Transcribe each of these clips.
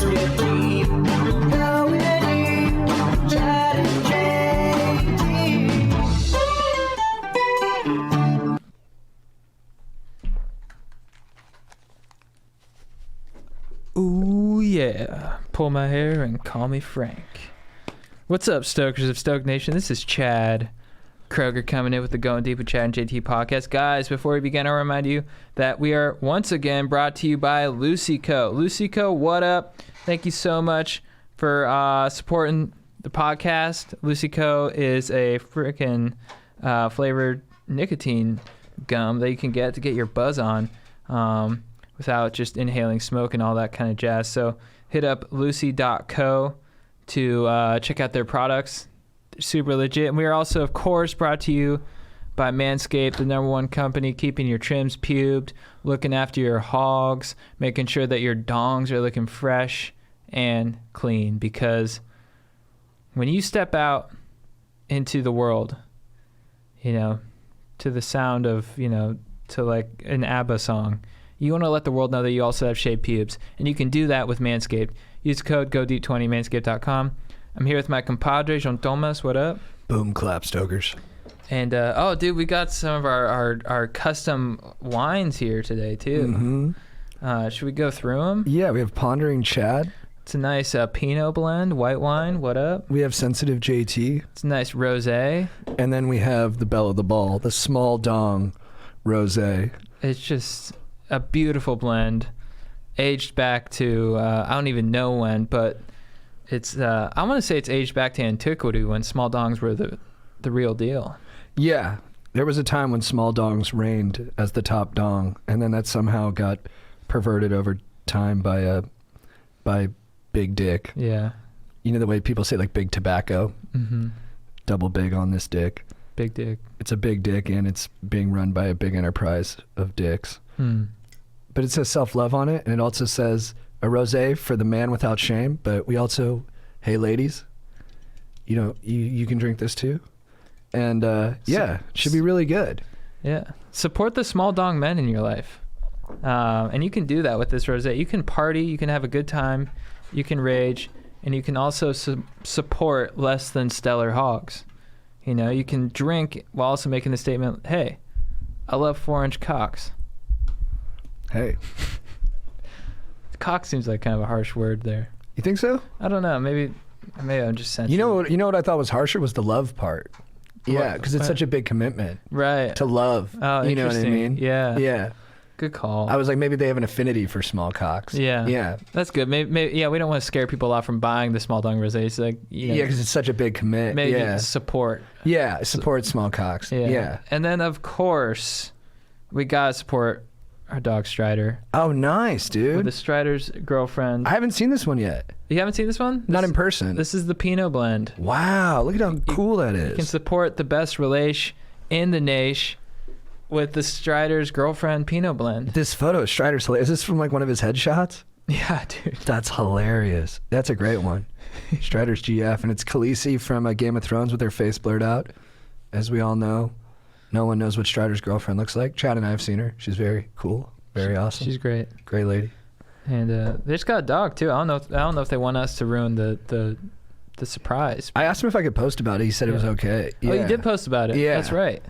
Podcast with me, Melody, Chad, and JT. Ooh, yeah. Pull my hair and call me Frank. What's up, Stokers of Stoke Nation? This is Chad Kroger coming in with the Going Deep with Chad and JT podcast. Guys, before we begin, I'll remind you that we are once again brought to you by Lucyco. Lucyco, what up? Thank you so much for supporting the podcast. Lucyco is a freaking flavored nicotine gum that you can get to get your buzz on. Without just inhaling smoke and all that kind of jazz. So hit up lucy.co to check out their products. They're super legit. And we are also, of course, brought to you by Manscaped, the #1 company keeping your trims pubed, looking after your hogs, making sure that your dongs are looking fresh and clean. Because when you step out into the world, you know, to the sound of, you know, to like an ABBA song, you want to let the world know that you also have shaved pubes. And you can do that with Manscaped. Use the code GODEEP20, manscaped.com. I'm here with my compadre, Jean Thomas. What up? Boom clap, Stokers. And, oh, dude, we got some of our custom wines here today, too. Mm-hmm. Should we go through them? Yeah, we have Pondering Chad. It's a nice Pinot blend, white wine. What up? We have Sensitive JT. It's a nice rosé. And then we have the Belle of the Ball, the Small Dong Rosé. It's just a beautiful blend, aged back to I don't even know when, but it's I want to say it's aged back to antiquity when small dongs were the real deal. Yeah, there was a time when small dongs reigned as the top dong, and then that somehow got perverted over time by Big Dick. Yeah. You know the way people say like big tobacco? Mm-hmm. Double big on this dick. Big dick. It's a big dick, and it's being run by a big enterprise of dicks. But it says self-love on it, and it also says a rosé for the man without shame. But we also, hey ladies, you know, you can drink this too. And yeah, it should be really good. Yeah. Support the small dong men in your life. And you can do that with this rosé. You can party, you can have a good time, you can rage, and you can also support less than stellar hogs. You know, you can drink while also making the statement, hey, I love 4-inch cocks. Hey. Cock seems like kind of a harsh word there. You think so? I don't know. Maybe I'm just sensitive. You know what I thought was harsher was the love part. Yeah, because it's such a big commitment. Right. To love. Oh, you know what I mean? Yeah. Yeah. Good call. I was like, maybe they have an affinity for small cocks. Yeah. Yeah. That's good. Maybe yeah, we don't want to scare people off from buying the small dong rosé. It's like, you know, Yeah, because it's such a big commit. maybe Yeah. support. Yeah, support small cocks. Yeah. And then, of course, we got to support our dog Strider. Oh, nice, With dude. the Strider's girlfriend. I haven't seen this one yet. You haven't seen this one? Not in person. This is the Pinot blend. Wow, look at how cool that You can is. support the best relation in the nation with the Strider's girlfriend Pinot blend. This photo of Strider's hilarious. Is this from like one of his headshots? Yeah, dude. That's hilarious. That's a great one. Strider's GF, and it's Khaleesi from Game of Thrones with her face blurred out. As we all know, no one knows what Strider's girlfriend looks like. Chad and I have seen her. She's very cool, very awesome. She's great. Great lady. And they just got a dog too. I don't know if they want us to ruin the surprise. I asked him if I could post about it. He said it was okay. Oh, you did post about it. Yeah. That's right.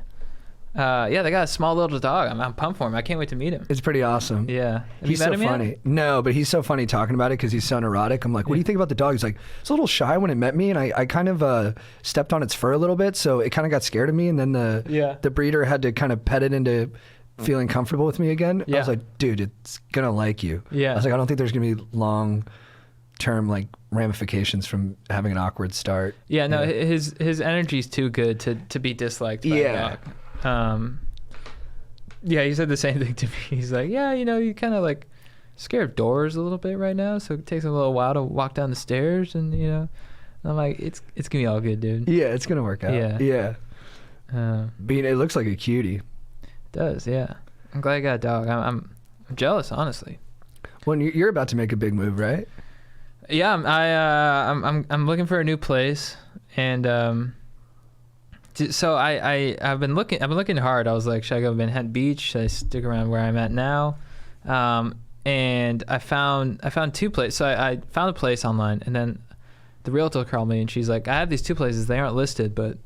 Yeah, they got a small little dog. I'm pumped for him. I can't wait to meet him. It's pretty awesome. Yeah. Have He's you met so him funny. yet? No, but he's so funny talking about it because he's so neurotic. I'm like, what do you think about the dog? He's like, it's a little shy when it met me, and I kind of stepped on its fur a little bit, so it kind of got scared of me, and then the breeder had to kind of pet it into feeling comfortable with me again. Yeah. I was like, dude, it's going to like you. Yeah. I was like, I don't think there's going to be long-term like ramifications from having an awkward start. Yeah, no, his energy's too good to be disliked by a dog. Yeah, he said the same thing to me. He's like, yeah, you know, you kind of like scared of doors a little bit right now, so it takes a little while to walk down the stairs, and you know, and I'm like, it's gonna be all good, dude. Yeah, it's gonna work out. Yeah. Being, it looks like a cutie. It does, yeah. I'm glad I got a dog. I'm jealous, honestly. Well, you're about to make a big move, right? Yeah, I'm looking for a new place, and so I've been looking hard. I was like, should I go to Manhattan Beach? Should I stick around where I'm at now? and I found two places. So I found a place online, and then the realtor called me, and she's like, I have these two places. They aren't listed, but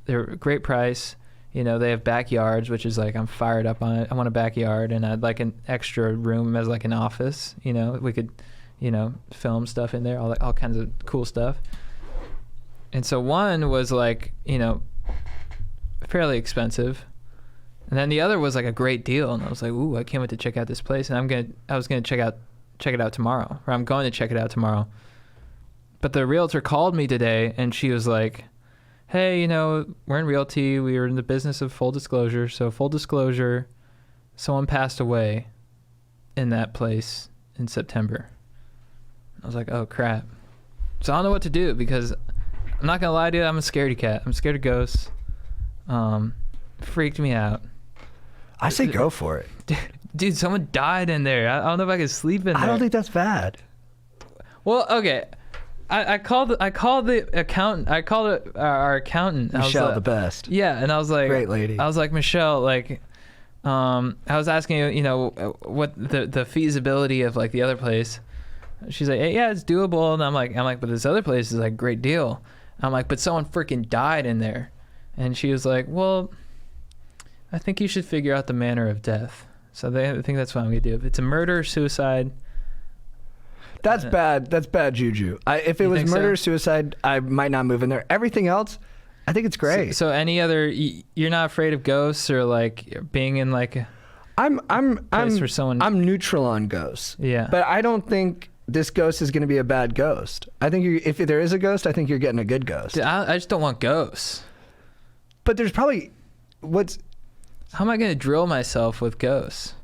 they're a great price. You know, they have backyards, which is like, I'm fired up on it. I want a backyard, and I'd like an extra room as like an office. You know, we could, you know, film stuff in there, all kinds of cool stuff. And so one was like, you know, fairly expensive, and then the other was like a great deal. And I was like, ooh, I can't wait to check out this place. And I was gonna check it out tomorrow, or I'm going to check it out tomorrow. But the realtor called me today, and she was like, hey, you know, we're in realty. We are in the business of full disclosure. So full disclosure, someone passed away in that place in September. I was like, oh, crap. So I don't know what to do, because I'm not going to lie to you, I'm a scaredy cat. I'm scared of ghosts. Freaked me out. I say go for it. Dude, someone died in there. I don't know if I could sleep in there. I don't think that's bad. Well, okay. I called the accountant. I called our accountant. Michelle, the best. Yeah, and I was like, great lady. I was like, Michelle, like, I was asking you know, what the feasibility of like the other place. She's like, hey, yeah, it's doable. And I'm like, but this other place is like a great deal. I'm like, but someone freaking died in there. And she was like, well, I think you should figure out the manner of death. So I think that's what I'm gonna do. If it's a murder, suicide. That's bad. That's bad juju. If it was murder or suicide, I might not move in there. Everything else, I think it's great. So any other, you're not afraid of ghosts or like being in like a place where someone. I'm neutral on ghosts. Yeah. But I don't think this ghost is going to be a bad ghost. I think if there is a ghost, I think you're getting a good ghost. Dude, I just don't want ghosts. But there's probably How am I going to drill myself with ghosts?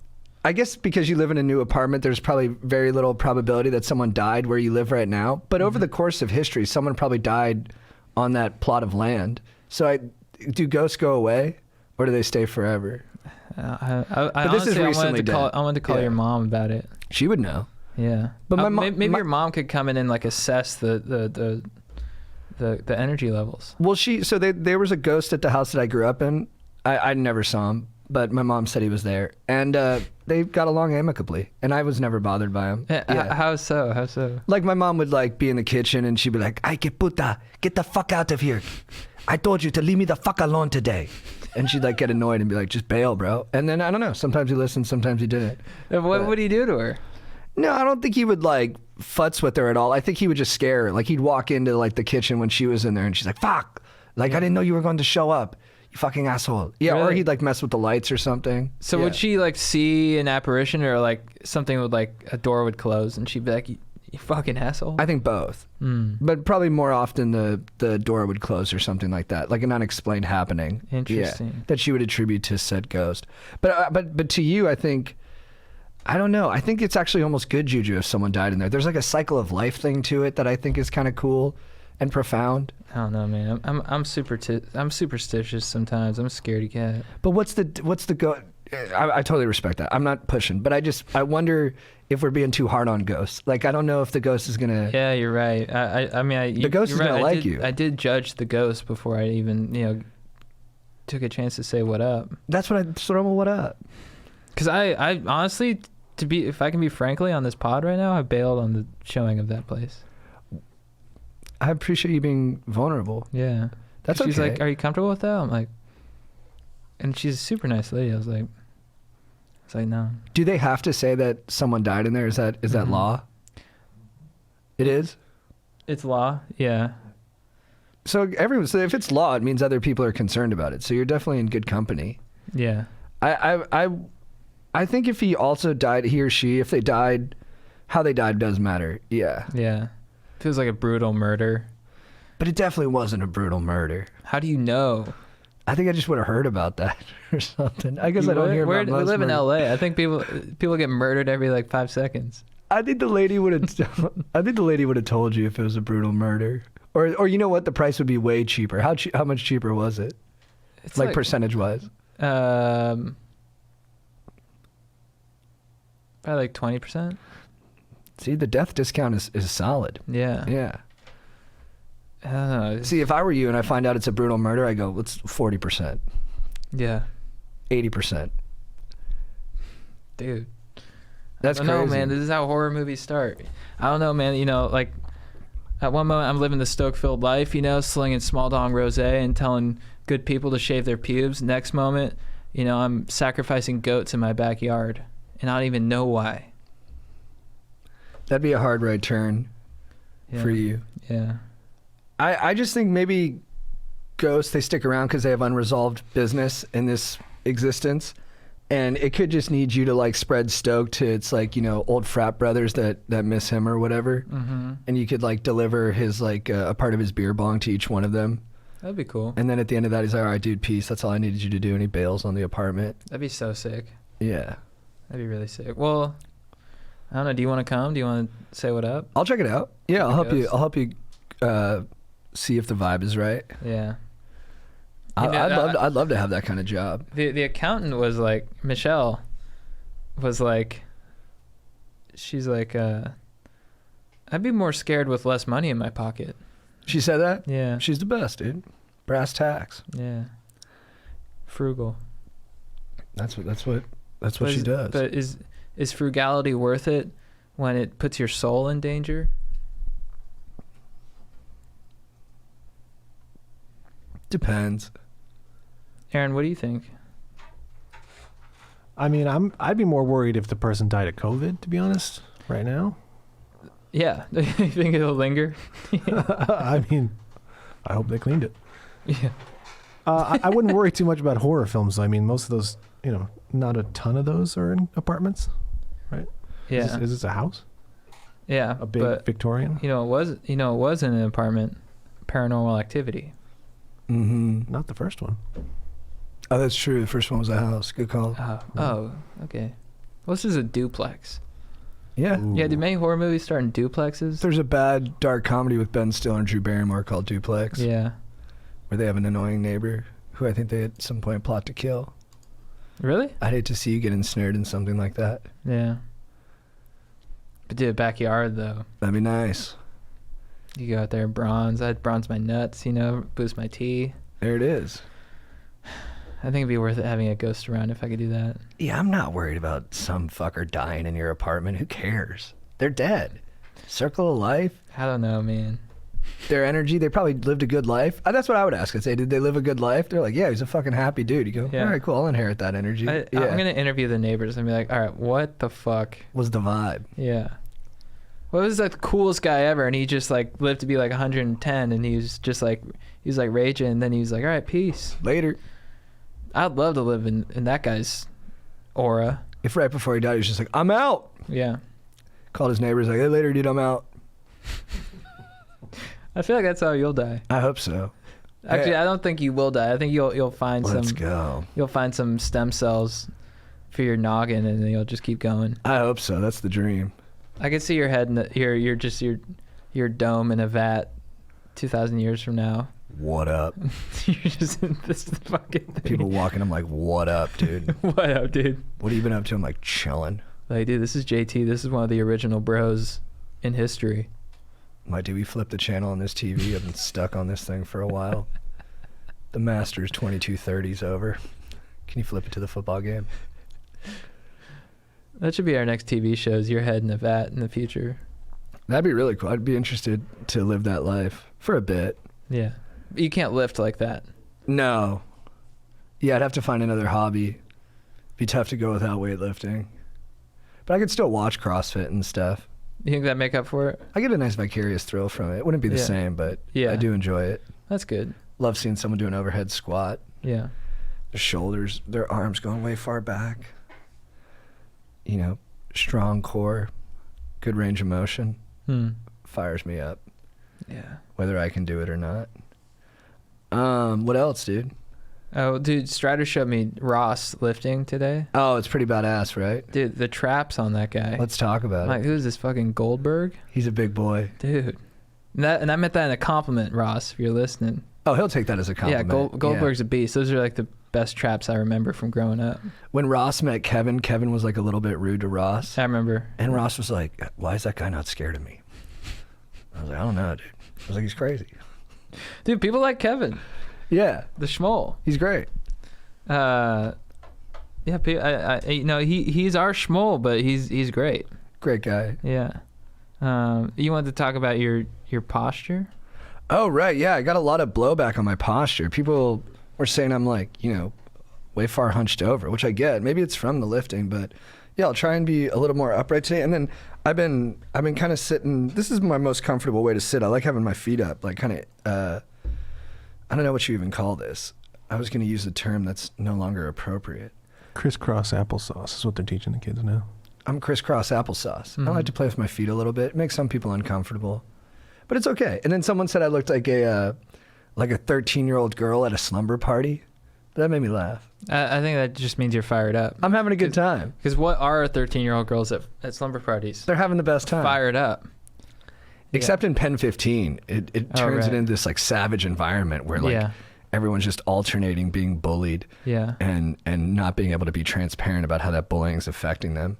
I guess because you live in a new apartment, there's probably very little probability that someone died where you live right now. But over the course of history, someone probably died on that plot of land. So do ghosts go away, or do they stay forever? But this is recently I wanted to call your mom about it. She would know. Yeah. But maybe your mom could come in and like assess the energy levels. Well, there was a ghost at the house that I grew up in. I never saw him, but my mom said he was there, and they got along amicably, and I was never bothered by him. Yeah. How so? Like my mom would like be in the kitchen, and she'd be like, "Ay, que puta, get the fuck out of here! I told you to leave me the fuck alone today." And she'd like get annoyed and be like, "Just bail, bro." And then I don't know. Sometimes he listened, sometimes he didn't. What would he do to her? No, I don't think he would like futz with her at all. I think he would just scare her. Like he'd walk into like the kitchen when she was in there, and she's like, "Fuck! Like I didn't know you were going to show up. You fucking asshole." Yeah, really? Or he'd like mess with the lights or something. So would she like see an apparition, or like something would like a door would close and she'd be like, you fucking asshole? I think both. But probably more often the door would close or something like that, like an unexplained happening. Interesting. Yeah, that she would attribute to said ghost. But to you, I think, I don't know. I think it's actually almost good juju if someone died in there. There's like a cycle of life thing to it that I think is kind of cool and profound. I don't know, man. I'm superstitious sometimes. I'm a scaredy cat. But what's the I totally respect that. I'm not pushing, but I wonder if we're being too hard on ghosts. Like I don't know if the ghost is gonna. Yeah, you're right. The ghost is right. gonna like you. I did judge the ghost before I even took a chance to say what up. That's what I sort of what up. Because I honestly, if I can be frankly on this pod right now, I bailed on the showing of that place. I appreciate you being vulnerable. Yeah. That's She's okay. like, are you comfortable with that? I'm like, and she's a super nice lady. I was like, no. Do they have to say that someone died in there? Is that law? It is? It's law, yeah. So if it's law, it means other people are concerned about it. So you're definitely in good company. Yeah. I think if he also died, he or she, if they died, how they died does matter. Yeah. Yeah. Feels like a brutal murder. But it definitely wasn't a brutal murder. How do you know? I think I just would have heard about that or something. I guess I don't hear about most we live in murders. LA. I think people get murdered every like 5 seconds. I think the lady would have told you if it was a brutal murder. Or you know what? The price would be way cheaper. How much cheaper was it? It's like percentage wise? Probably like 20%. See, the death discount is solid. Yeah. Yeah. I don't know. See, if I were you and I find out it's a brutal murder, I go, it's 40%. Yeah. 80%. Dude. That's I don't know, crazy. man. This is how horror movies start. I don't know, man. You know, like at one moment I'm living the Stoke-filled life, you know, slinging small dong rosé and telling good people to shave their pubes. Next moment, you know, I'm sacrificing goats in my backyard, and I don't even know why. That'd be a hard right turn for you. Yeah. I just think maybe ghosts, they stick around because they have unresolved business in this existence. And it could just need you to like spread Stoke to its like, you know, old frat brothers that miss him or whatever. Mm-hmm. And you could like deliver his like a part of his beer bong to each one of them. That'd be cool. And then at the end of that, he's like, all right, dude, peace. That's all I needed you to do. And he bails on the apartment. That'd be so sick. Yeah. That'd be really sick. Well, I don't know. Do you want to come? Do you want to say what up? I'll check it out. Yeah, I'll help you. Ghost. I'll help you see if the vibe is right. Yeah. You know, I'd love to have that kind of job. The accountant was like, Michelle was like, she's like, I'd be more scared with less money in my pocket. She said that? Yeah. She's the best, dude. Brass tacks. Yeah. Frugal. That's what she does. But is frugality worth it when it puts your soul in danger? Depends. Aaron, what do you think? I mean, I'd be more worried if the person died of COVID, to be honest, right now. Yeah. You think it'll linger? I mean, I hope they cleaned it. Yeah. I wouldn't worry too much about horror films. I mean, most of those, you know, not a ton of those are in apartments, right? Yeah. Is this a house? Yeah. A big but, Victorian? it was in an apartment. Paranormal Activity. Mm-hmm. Not the first one. Oh, that's true. The first one was a house. Good call. Oh, okay. Well, this is a duplex. Yeah. Ooh. Yeah, do many horror movies start in duplexes? There's a bad dark comedy with Ben Stiller and Drew Barrymore called Duplex, Yeah. where they have an annoying neighbor who I think they at some point plot to kill. Really? I'd hate to see you get ensnared in something like that. Yeah. But dude, backyard though. That'd be nice. You go out there and bronze. I'd bronze my nuts, you know, boost my tea. There it is. I think it'd be worth it having a ghost around if I could do that. Yeah, I'm not worried about some fucker dying in your apartment. Who cares? They're dead. Circle of life. I don't know, man. Their energy, they probably lived a good life. That's what I would ask. I'd say, did they live a good life? They're like, yeah, he's a fucking happy dude. You go, Yeah. all right, cool. I'll inherit that energy. I'm Yeah. going to interview the neighbors and be like, all right, what the fuck? Was the vibe. Yeah. What was like the coolest guy ever? And he just like lived to be like 110 and he was just like, he was like raging. And then he was like, all right, peace. Later. I'd love to live in that guy's aura. If right before he died, he was just like, I'm out. Yeah. Called his neighbors like, hey, later, dude, I'm out. I feel like that's how you'll die. I hope so. Actually, Hey. I don't think you will die. I think you'll find Let's go. you'll find some stem cells for your noggin and then you'll just keep going. I hope so. That's the dream. I can see your head in your dome in a vat 2,000 years from now. What up? You're just in this fucking thing. People walking, I'm like, what up, dude? What up, dude? What have you been up to? I'm like, chilling. Like, dude, this is JT. This is one of the original bros in history. My dude, we flipped the channel on this TV. I've been stuck on this thing for a while. The Masters 2230's over. Can you flip it to the football game? That should be our next TV show, is your head in a vat in the future. That'd be really cool. I'd be interested to live that life for a bit. Yeah. You can't lift like that. No. Yeah, I'd have to find another hobby. Be tough to go without weightlifting. But I could still watch CrossFit and stuff. You think that make up for it? I get a nice vicarious thrill from it. It wouldn't be the Yeah. same, but Yeah. I do enjoy it. That's good. Love seeing someone do an overhead squat. Yeah. Their shoulders, their arms going way far back. You know, strong core, good range of motion. Fires me up, Yeah. whether I can do it or not. What else, dude? Oh, dude, Strider showed me Ross lifting today. Oh, it's pretty badass, right? Dude, the traps on that guy. Let's talk about I'm like, it. who's this fucking Goldberg? He's a big boy. Dude. And I meant that in a compliment, Ross, if you're listening. Oh, he'll take that as a compliment. Yeah, Goldberg's a beast. Those are like the best traps I remember from growing up. When Ross met Kevin, Kevin was like a little bit rude to Ross. I remember. And Ross was like, why is that guy not scared of me? I was like, I don't know, dude. I was like, he's crazy. Dude, people like Kevin, Yeah, the schmoll. he's great. Yeah, he's our schmoll, but he's great. Great guy. Yeah. You wanted to talk about your posture? Oh, right. Yeah, I got a lot of blowback on my posture. People were saying I'm like, way far hunched over, which I get. Maybe it's from the lifting, but yeah, I'll try and be a little more upright today. And then I've been kind of sitting. This is my most comfortable way to sit. I like having my feet up, like kind of. I don't know what you even call this. I was going to use a term that's no longer appropriate. Crisscross applesauce is what they're teaching the kids now. I'm crisscross applesauce. Mm-hmm. I like to play with my feet a little bit. It makes some people uncomfortable, but it's okay. And then someone said I looked like a 13-year-old girl at a slumber party. That made me laugh. I think that just means you're fired up. I'm having a good time. Because what are 13-year-old girls at slumber parties? They're having the best time. Fired up. Except in Pen 15, it turns it into this like savage environment where like everyone's just alternating being bullied and not being able to be transparent about how that bullying is affecting them,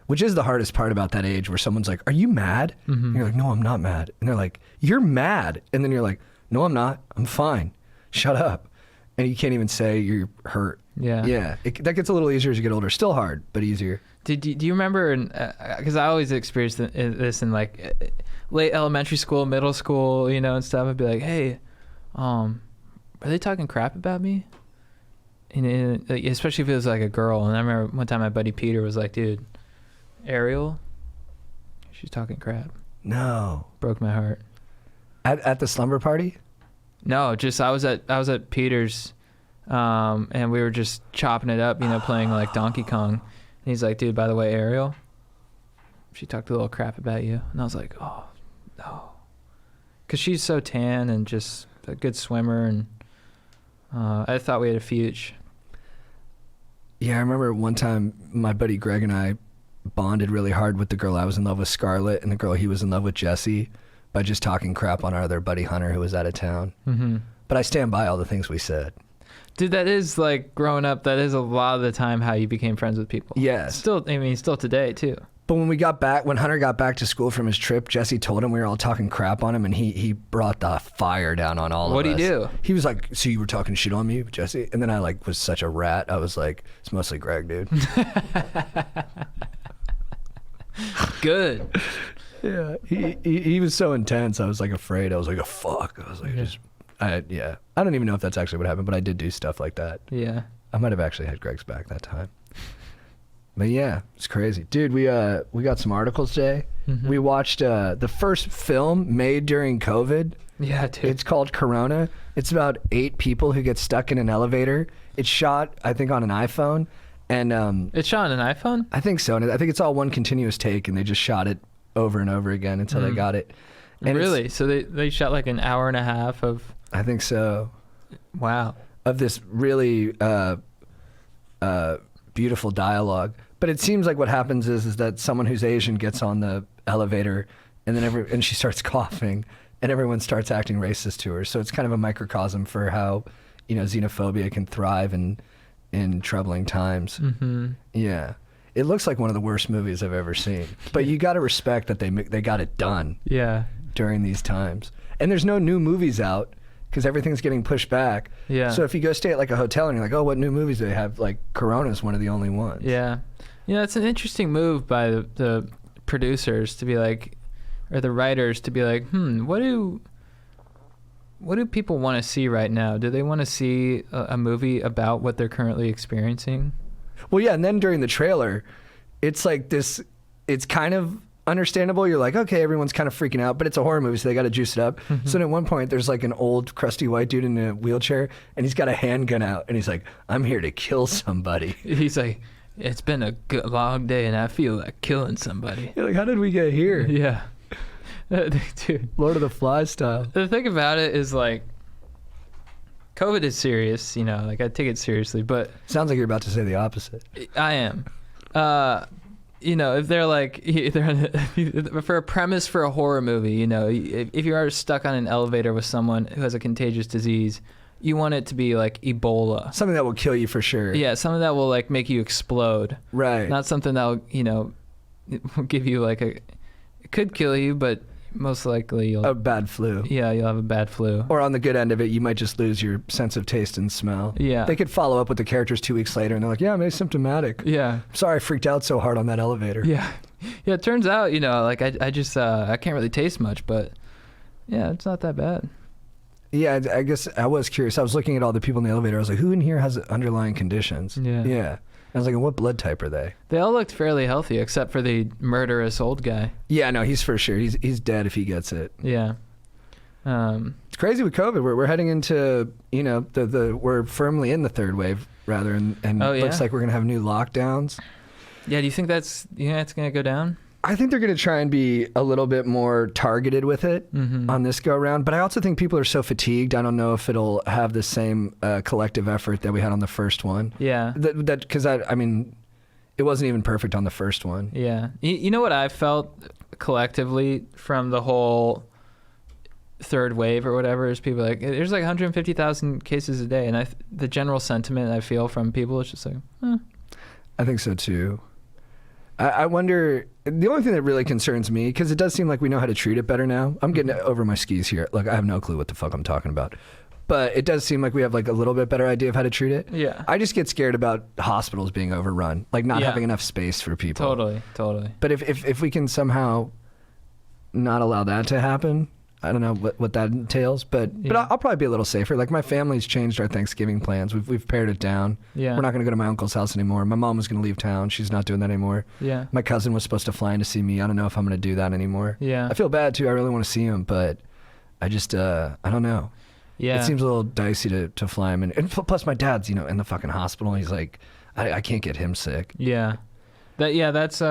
which is the hardest part about that age where someone's like, are you mad? Mm-hmm. And you're like, no, I'm not mad. And they're like, you're mad. And then you're like, no, I'm not. I'm fine. Shut up. And you can't even say you're hurt. Yeah. Yeah. That gets a little easier as you get older. Still hard, but easier. Do you remember, because I always experienced this in like late elementary school, middle school, and stuff. I'd be like, hey, are they talking crap about me? And like, especially if it was like a girl. And I remember one time my buddy Peter was like, dude, Ariel, she's talking crap. No. Broke my heart. At the slumber party? No, just I was at Peter's, and we were just chopping it up, playing like Donkey Kong. And he's like, dude, by the way, Ariel, she talked a little crap about you. And I was like, oh, no. Because she's so tan and just a good swimmer. And I thought we had a future. Yeah, I remember one time my buddy Greg and I bonded really hard with the girl I was in love with, Scarlett, and the girl he was in love with, Jesse, by just talking crap on our other buddy Hunter who was out of town. Mm-hmm. But I stand by all the things we said. Dude, that is like growing up, that is a lot of the time how you became friends with people. Yes. Still today too. But when Hunter got back to school from his trip, Jesse told him we were all talking crap on him, and he brought the fire down on all of us. What'd he do? He was like, so you were talking shit on me, Jesse? And then I like was such a rat. I was like, it's mostly Greg, dude. Good. Yeah, he was so intense. I was like afraid. I was like, oh, fuck. I was like, I don't even know if that's actually what happened, but I did do stuff like that. Yeah. I might have actually had Greg's back that time. But yeah, it's crazy. Dude, we got some articles today. Mm-hmm. We watched the first film made during COVID. Yeah, dude. It's called Corona. It's about 8 people who get stuck in an elevator. It's shot, I think, on an iPhone. And it's shot on an iPhone? I think so. And I think it's all one continuous take, and they just shot it over and over again until they got it. And really? So they shot like an hour and a half of... I think so. Wow. Of this really beautiful dialogue. But it seems like what happens is that someone who's Asian gets on the elevator, and then and she starts coughing, and everyone starts acting racist to her. So it's kind of a microcosm for how, xenophobia can thrive in troubling times. Mm-hmm. Yeah. It looks like one of the worst movies I've ever seen. But you got to respect that they got it done. Yeah. During these times. And there's no new movies out because everything's getting pushed back. Yeah. So if you go stay at like a hotel and you're like, oh, what new movies do they have? Like Corona's one of the only ones. Yeah. It's an interesting move by the producers to be like, or the writers to be like, what do people want to see right now? Do they want to see a movie about what they're currently experiencing? Well, yeah, and then during the trailer, it's like this, it's kind of understandable. You're like, okay, everyone's kind of freaking out, but it's a horror movie, so they got to juice it up. Mm-hmm. So at one point, there's like an old, crusty white dude in a wheelchair, and he's got a handgun out, and he's like, I'm here to kill somebody. He's like, it's been a long day, and I feel like killing somebody. You're like, how did we get here? Yeah. Dude. Lord of the Flies style. The thing about it is like, COVID is serious, like I take it seriously, but... Sounds like you're about to say the opposite. I am. If they're like, for a premise for a horror movie, if you are stuck on an elevator with someone who has a contagious disease, you want it to be like Ebola. Something that will kill you for sure. Yeah, something that will like make you explode. Right. Not something that will, will give you like it could kill you, but most likely you'll A bad flu. you'll have a bad flu. Or on the good end of it, you might just lose your sense of taste and smell. Yeah. They could follow up with the characters 2 weeks later, and they're like, yeah, I'm asymptomatic. Yeah. Sorry I freaked out so hard on that elevator. Yeah. Yeah, it turns out, like I just I can't really taste much, but yeah, it's not that bad. Yeah, I guess I was curious. I was looking at all the people in the elevator. I was like, who in here has underlying conditions? Yeah. Yeah. I was like, and what blood type are they? They all looked fairly healthy except for the murderous old guy. Yeah, no, he's for sure. He's dead if he gets it. Yeah. It's crazy with COVID. We're heading into, we're firmly in the third wave, rather, and Oh, yeah? looks like we're going to have new lockdowns. Yeah, do you think it's going to go down? I think they're going to try and be a little bit more targeted with it on this go around. But I also think people are so fatigued. I don't know if it'll have the same collective effort that we had on the first one. Yeah. Because I mean, it wasn't even perfect on the first one. Yeah. You know what I felt collectively from the whole third wave or whatever is people like, there's like 150,000 cases a day. And the general sentiment I feel from people is just like, I think so too. I wonder, the only thing that really concerns me, because it does seem like we know how to treat it better now. I'm getting over my skis here. Like, I have no clue what the fuck I'm talking about. But it does seem like we have like a little bit better idea of how to treat it. Yeah. I just get scared about hospitals being overrun, like not having enough space for people. Totally. But if we can somehow not allow that to happen, I don't know what that entails, but I'll probably be a little safer. Like my family's changed our Thanksgiving plans. We've pared it down. Yeah. We're not going to go to my uncle's house anymore. My mom was going to leave town. She's not doing that anymore. Yeah. My cousin was supposed to fly in to see me. I don't know if I'm going to do that anymore. Yeah. I feel bad too. I really want to see him, but I just I don't know. Yeah. It seems a little dicey to fly him in. And plus my dad's, in the fucking hospital. He's like, I can't get him sick. Yeah. That's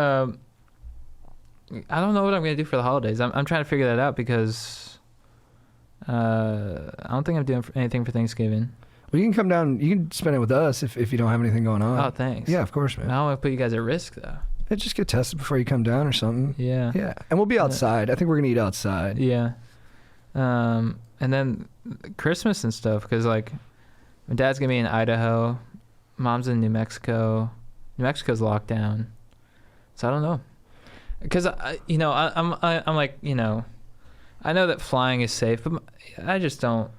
I don't know what I'm going to do for the holidays. I'm trying to figure that out because I don't think I'm doing anything for Thanksgiving. Well, you can come down. You can spend it with us if you don't have anything going on. Oh, thanks. Yeah, of course, man. I don't want to put you guys at risk, though. Yeah, just get tested before you come down or something. Yeah. Yeah, and we'll be outside. I think we're gonna eat outside. Yeah. And then Christmas and stuff, because like my dad's gonna be in Idaho, mom's in New Mexico. New Mexico's locked down, so I don't know. Because I'm like, I know that flying is safe, but I just don't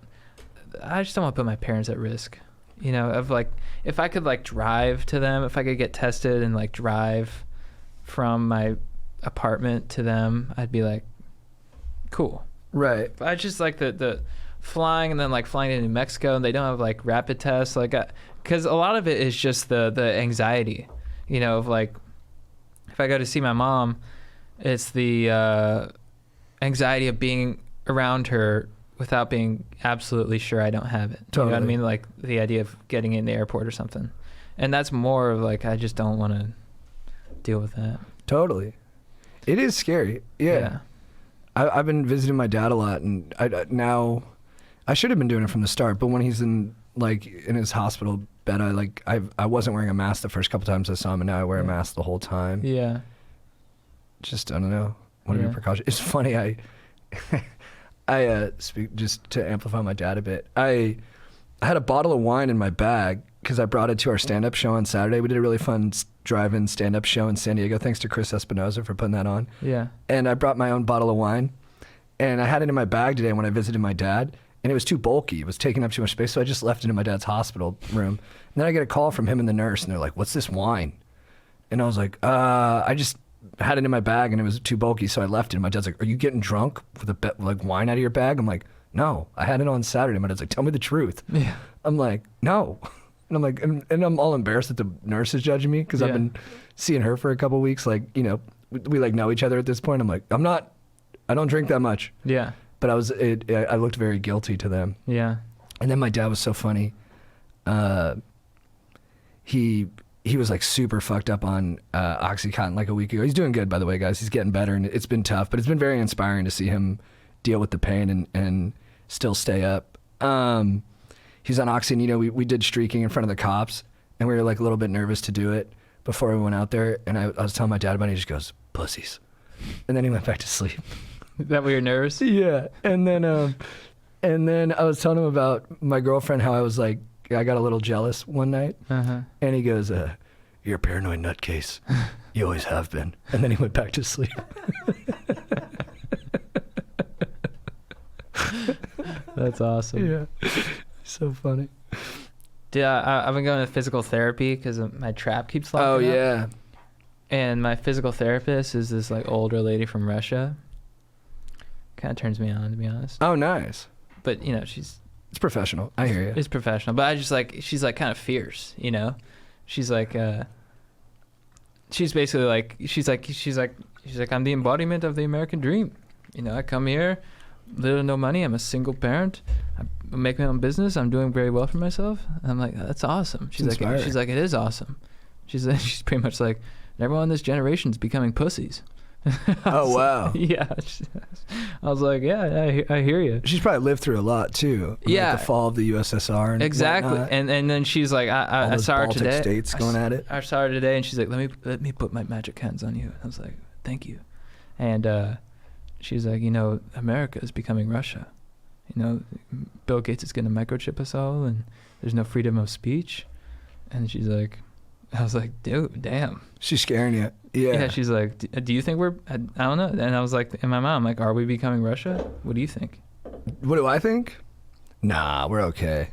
want to put my parents at risk. Of like, if I could like drive to them, if I could get tested and like drive from my apartment to them, I'd be like, cool. Right. But I just like the flying and then like flying to New Mexico and they don't have like rapid tests, like, because a lot of it is just the anxiety, of like, if I go to see my mom, it's the anxiety of being around her without being absolutely sure I don't have it. Totally. You know what I mean? Like the idea of getting in the airport or something. And that's more of like, I just don't want to deal with that. Totally. It is scary. Yeah. I've been visiting my dad a lot, and I should have been doing it from the start, but when he's in his hospital bed, I wasn't wearing a mask the first couple times I saw him, and now I wear a mask the whole time. Yeah. Just, I don't know. What are your precautions? It's funny. I speak just to amplify my dad a bit. I had a bottle of wine in my bag because I brought it to our stand-up show on Saturday. We did a really fun drive-in stand-up show in San Diego. Thanks to Chris Espinoza for putting that on. Yeah. And I brought my own bottle of wine, and I had it in my bag today when I visited my dad, and it was too bulky. It was taking up too much space, so I just left it in my dad's hospital room. And then I get a call from him and the nurse, and they're like, "What's this wine?" And I was like, I just had it in my bag, and it was too bulky, so I left it. And my dad's like, "Are you getting drunk with wine out of your bag?" I'm like, "No, I had it on Saturday." My dad's like, "Tell me the truth." Yeah. I'm like, "No." And I'm like, and I'm all embarrassed that the nurse is judging me because I've been seeing her for a couple of weeks. Like, we like know each other at this point. I'm like, I don't drink that much. Yeah. But I looked very guilty to them. Yeah. And then my dad was so funny. He was like super fucked up on Oxycontin like a week ago. He's doing good, by the way, guys. He's getting better, and it's been tough, but it's been very inspiring to see him deal with the pain and still stay up. He's on Oxy, and we did streaking in front of the cops, and we were like a little bit nervous to do it before we went out there. And I was telling my dad about it. He just goes, "Pussies," and then he went back to sleep. Is that why you're nervous? Yeah, and then I was telling him about my girlfriend, how I was like, I got a little jealous one night, and he goes, "You're a paranoid nutcase. You always have been." And then he went back to sleep. That's awesome. Yeah. So funny. Dude, I've been going to physical therapy because my trap keeps locking up. Yeah. And my physical therapist is this like older lady from Russia. Kind of turns me on, to be honest. Oh, nice. But you know, it's professional. I hear you. It's professional, but I just like she's like kind of fierce, you know. She's like she's basically like she's like I'm the embodiment of the American dream. You know, I come here, little or no money. I'm a single parent. I make my own business. I'm doing very well for myself. And I'm like, that's awesome. She's like, it is awesome. She's pretty much like, everyone in this generation is becoming pussies. Oh, wow. Yeah. I was like, yeah, I hear you. She's probably lived through a lot too. Yeah. Like the fall of the USSR. And exactly. whatnot. And then she's like, I saw her Baltic today. states going at it. I saw her today, and she's like, let me put my magic hands on you. I was like, thank you. And she's like, you know, America is becoming Russia. You know, Bill Gates is going to microchip us all, and there's no freedom of speech. And she's like, I was like, dude, damn. She's scaring you. Yeah. Yeah, she's like, do you think I don't know. And I was like, in my mind, like, are we becoming Russia? What do you think? What do I think? Nah, we're okay.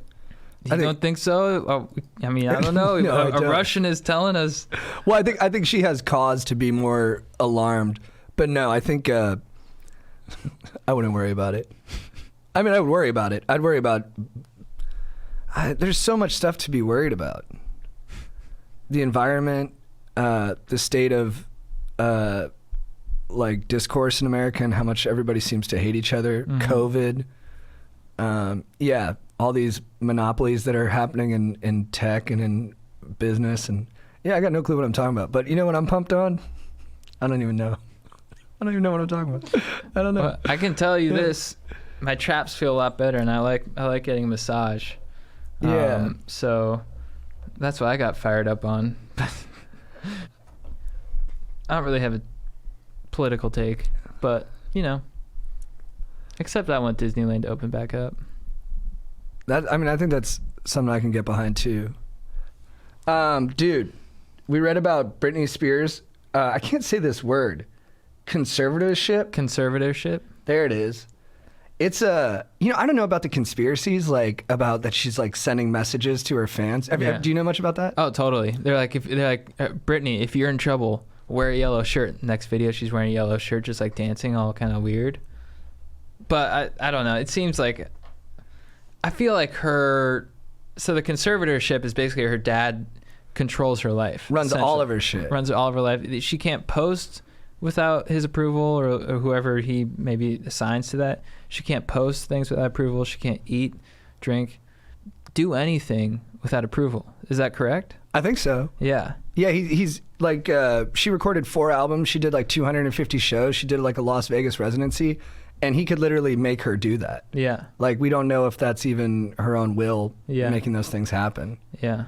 You don't think so? Oh, I mean, I don't know. No, I a don't. Russian is telling us. Well, I think she has cause to be more alarmed. But no, I think I wouldn't worry about it. I mean, I would worry about it. I'd worry about... there's so much stuff to be worried about. The environment, the state of like discourse in America and how much everybody seems to hate each other, COVID, yeah, all these monopolies that are happening in tech and in business. And yeah, I got no clue what I'm talking about. But you know what I'm pumped on? I don't even know. I don't even know what I'm talking about. I don't know. Well, I can tell you this. My traps feel a lot better, and I like getting a massage. Yeah. So that's what I got fired up on. I don't really have a political take, but you know, except I want Disneyland to open back up. I mean, I think that's something I can get behind too. Dude, we read about Britney Spears. I can't say this word. Conservatorship. There it is. It's I don't know about the conspiracies, like about that she's like sending messages to her fans. Do you know much about that? Oh, totally. They're like, Britney, if you're in trouble, wear a yellow shirt. Next video, she's wearing a yellow shirt, just like dancing, all kind of weird. But I don't know. It seems like, I feel like so the conservatorship is basically her dad controls her life. Runs all of her shit. Runs all of her life. She can't post without his approval or whoever he maybe assigns to that. She can't post things without approval. She can't eat, drink, do anything without approval. Is that correct? I think so. Yeah. Yeah, he's like, she recorded 4 albums. She did like 250 shows. She did like a Las Vegas residency, and he could literally make her do that. Yeah. Like, we don't know if that's even her own will making those things happen. Yeah.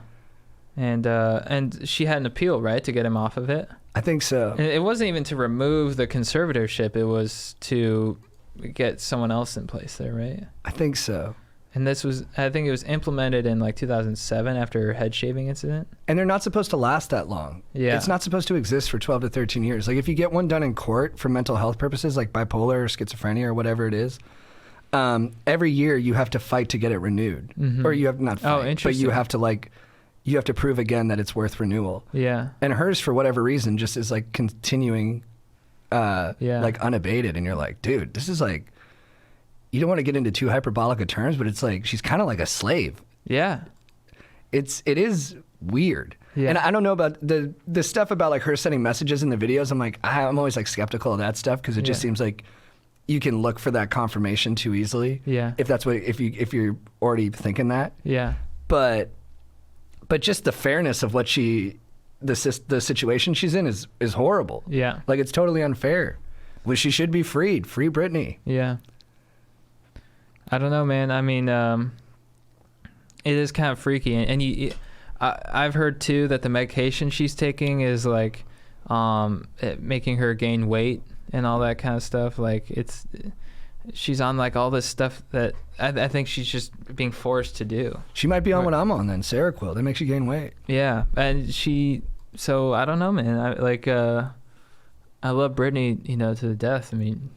And she had an appeal, right, to get him off of it? I think so. And it wasn't even to remove the conservatorship. It was to get someone else in place there, right? I think so. And I think it was implemented in like 2007 after her head shaving incident. And they're not supposed to last that long. Yeah. It's not supposed to exist for 12 to 13 years. Like, if you get one done in court for mental health purposes, like bipolar or schizophrenia or whatever it is, every year you have to fight to get it renewed. Mm-hmm. Or you have not fight, interesting. but you have to prove again that it's worth renewal. Yeah. And hers, for whatever reason, just is like continuing like unabated. And you're like, dude, this is like, you don't want to get into too hyperbolic of terms, but it's like she's kind of like a slave. Yeah. It is weird. Yeah. And I don't know about the stuff about like her sending messages in the videos. I'm always like skeptical of that stuff because it just seems like you can look for that confirmation too easily. Yeah. If you're already thinking that. Yeah. But just the fairness of what the situation she's in is horrible. Yeah. Like, it's totally unfair. Well, she should be freed. Free Britney. Yeah. I don't know, man. I mean, it is kind of freaky, and I've heard too that the medication she's taking is like making her gain weight and all that kind of stuff. Like, she's on like all this stuff that I think she's just being forced to do. She might be on what I'm on then, Seroquel. That makes you gain weight. Yeah, and so I don't know, man. I love Britney, to the death. I mean,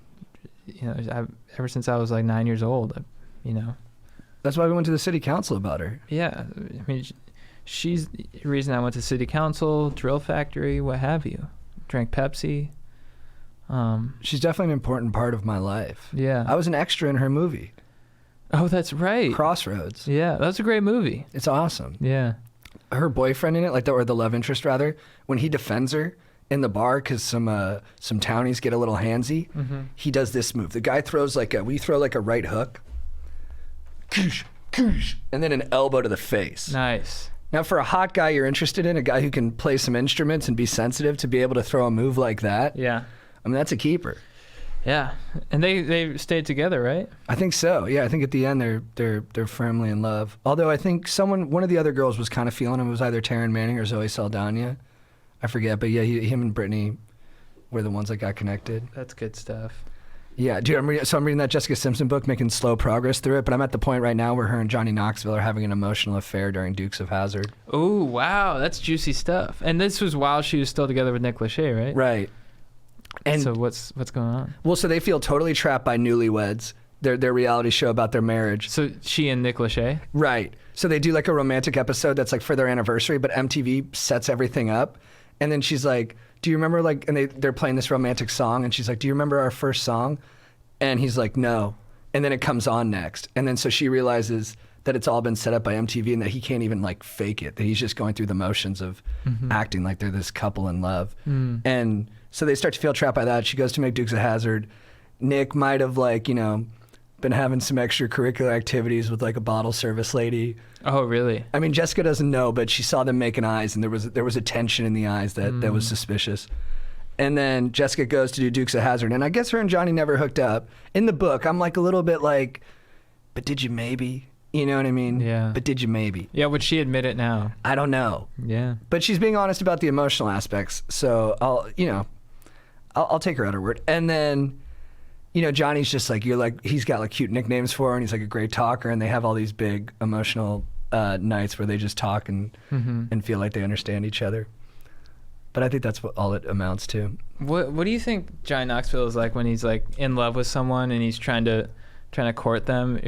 ever since I was like 9 years old, you know. That's why we went to the city council about her. Yeah, I mean, she's the reason I went to city council, drill factory, what have you. Drank Pepsi. She's definitely an important part of my life. Yeah. I was an extra in her movie, Oh, that's right. Crossroads. Yeah, that's a great movie. It's awesome. Yeah. Her boyfriend in it, or the love interest rather, when he defends her in the bar because some townies get a little handsy, he does this move. The guy throws we throw like a right hook, and then an elbow to the face. Nice. Now, for a hot guy you're interested in, a guy who can play some instruments and be sensitive, to be able to throw a move like that, Yeah. I mean, that's a keeper. Yeah. And they stayed together, right? I think so. Yeah, I think at the end they're firmly in love. Although I think one of the other girls was kind of feeling him. It was either Taryn Manning or Zoe Saldana. I forget, but yeah, him and Britney were the ones that got connected. That's good stuff. Yeah, dude, I'm reading that Jessica Simpson book, making slow progress through it, but I'm at the point right now where her and Johnny Knoxville are having an emotional affair during Dukes of Hazzard. Oh, wow. That's juicy stuff. And this was while she was still together with Nick Lachey, right? Right. And so what's going on? well, so they feel totally trapped by Newlyweds, their reality show about their marriage. So she and Nick Lachey? Right. So they do like a romantic episode that's like for their anniversary, but MTV sets everything up. And then she's like, do you remember and they're playing this romantic song, and she's like, do you remember our first song? And he's like, no. And then it comes on next. And then so she realizes that it's all been set up by MTV and that he can't even like fake it, that he's just going through the motions of acting like they're this couple in love. And so they start to feel trapped by that. She goes to make Dukes of Hazzard. Nick might have been having some extracurricular activities with like a bottle service lady. Oh, really? I mean, Jessica doesn't know, but she saw them making eyes, and there was a tension in the eyes that was suspicious. And then Jessica goes to do Dukes of Hazzard, and I guess her and Johnny never hooked up. In the book, I'm like a little bit like, but did you maybe? You know what I mean? Yeah. But did you maybe? Yeah, would she admit it now? I don't know. Yeah. But she's being honest about the emotional aspects, so I'll take her at her word. And then, Johnny's just like, he's got like cute nicknames for her, and he's like a great talker, and they have all these big emotional nights where they just talk and feel like they understand each other. But I think that's all it amounts to. What do you think Johnny Knoxville is like when he's like in love with someone and he's trying to court them?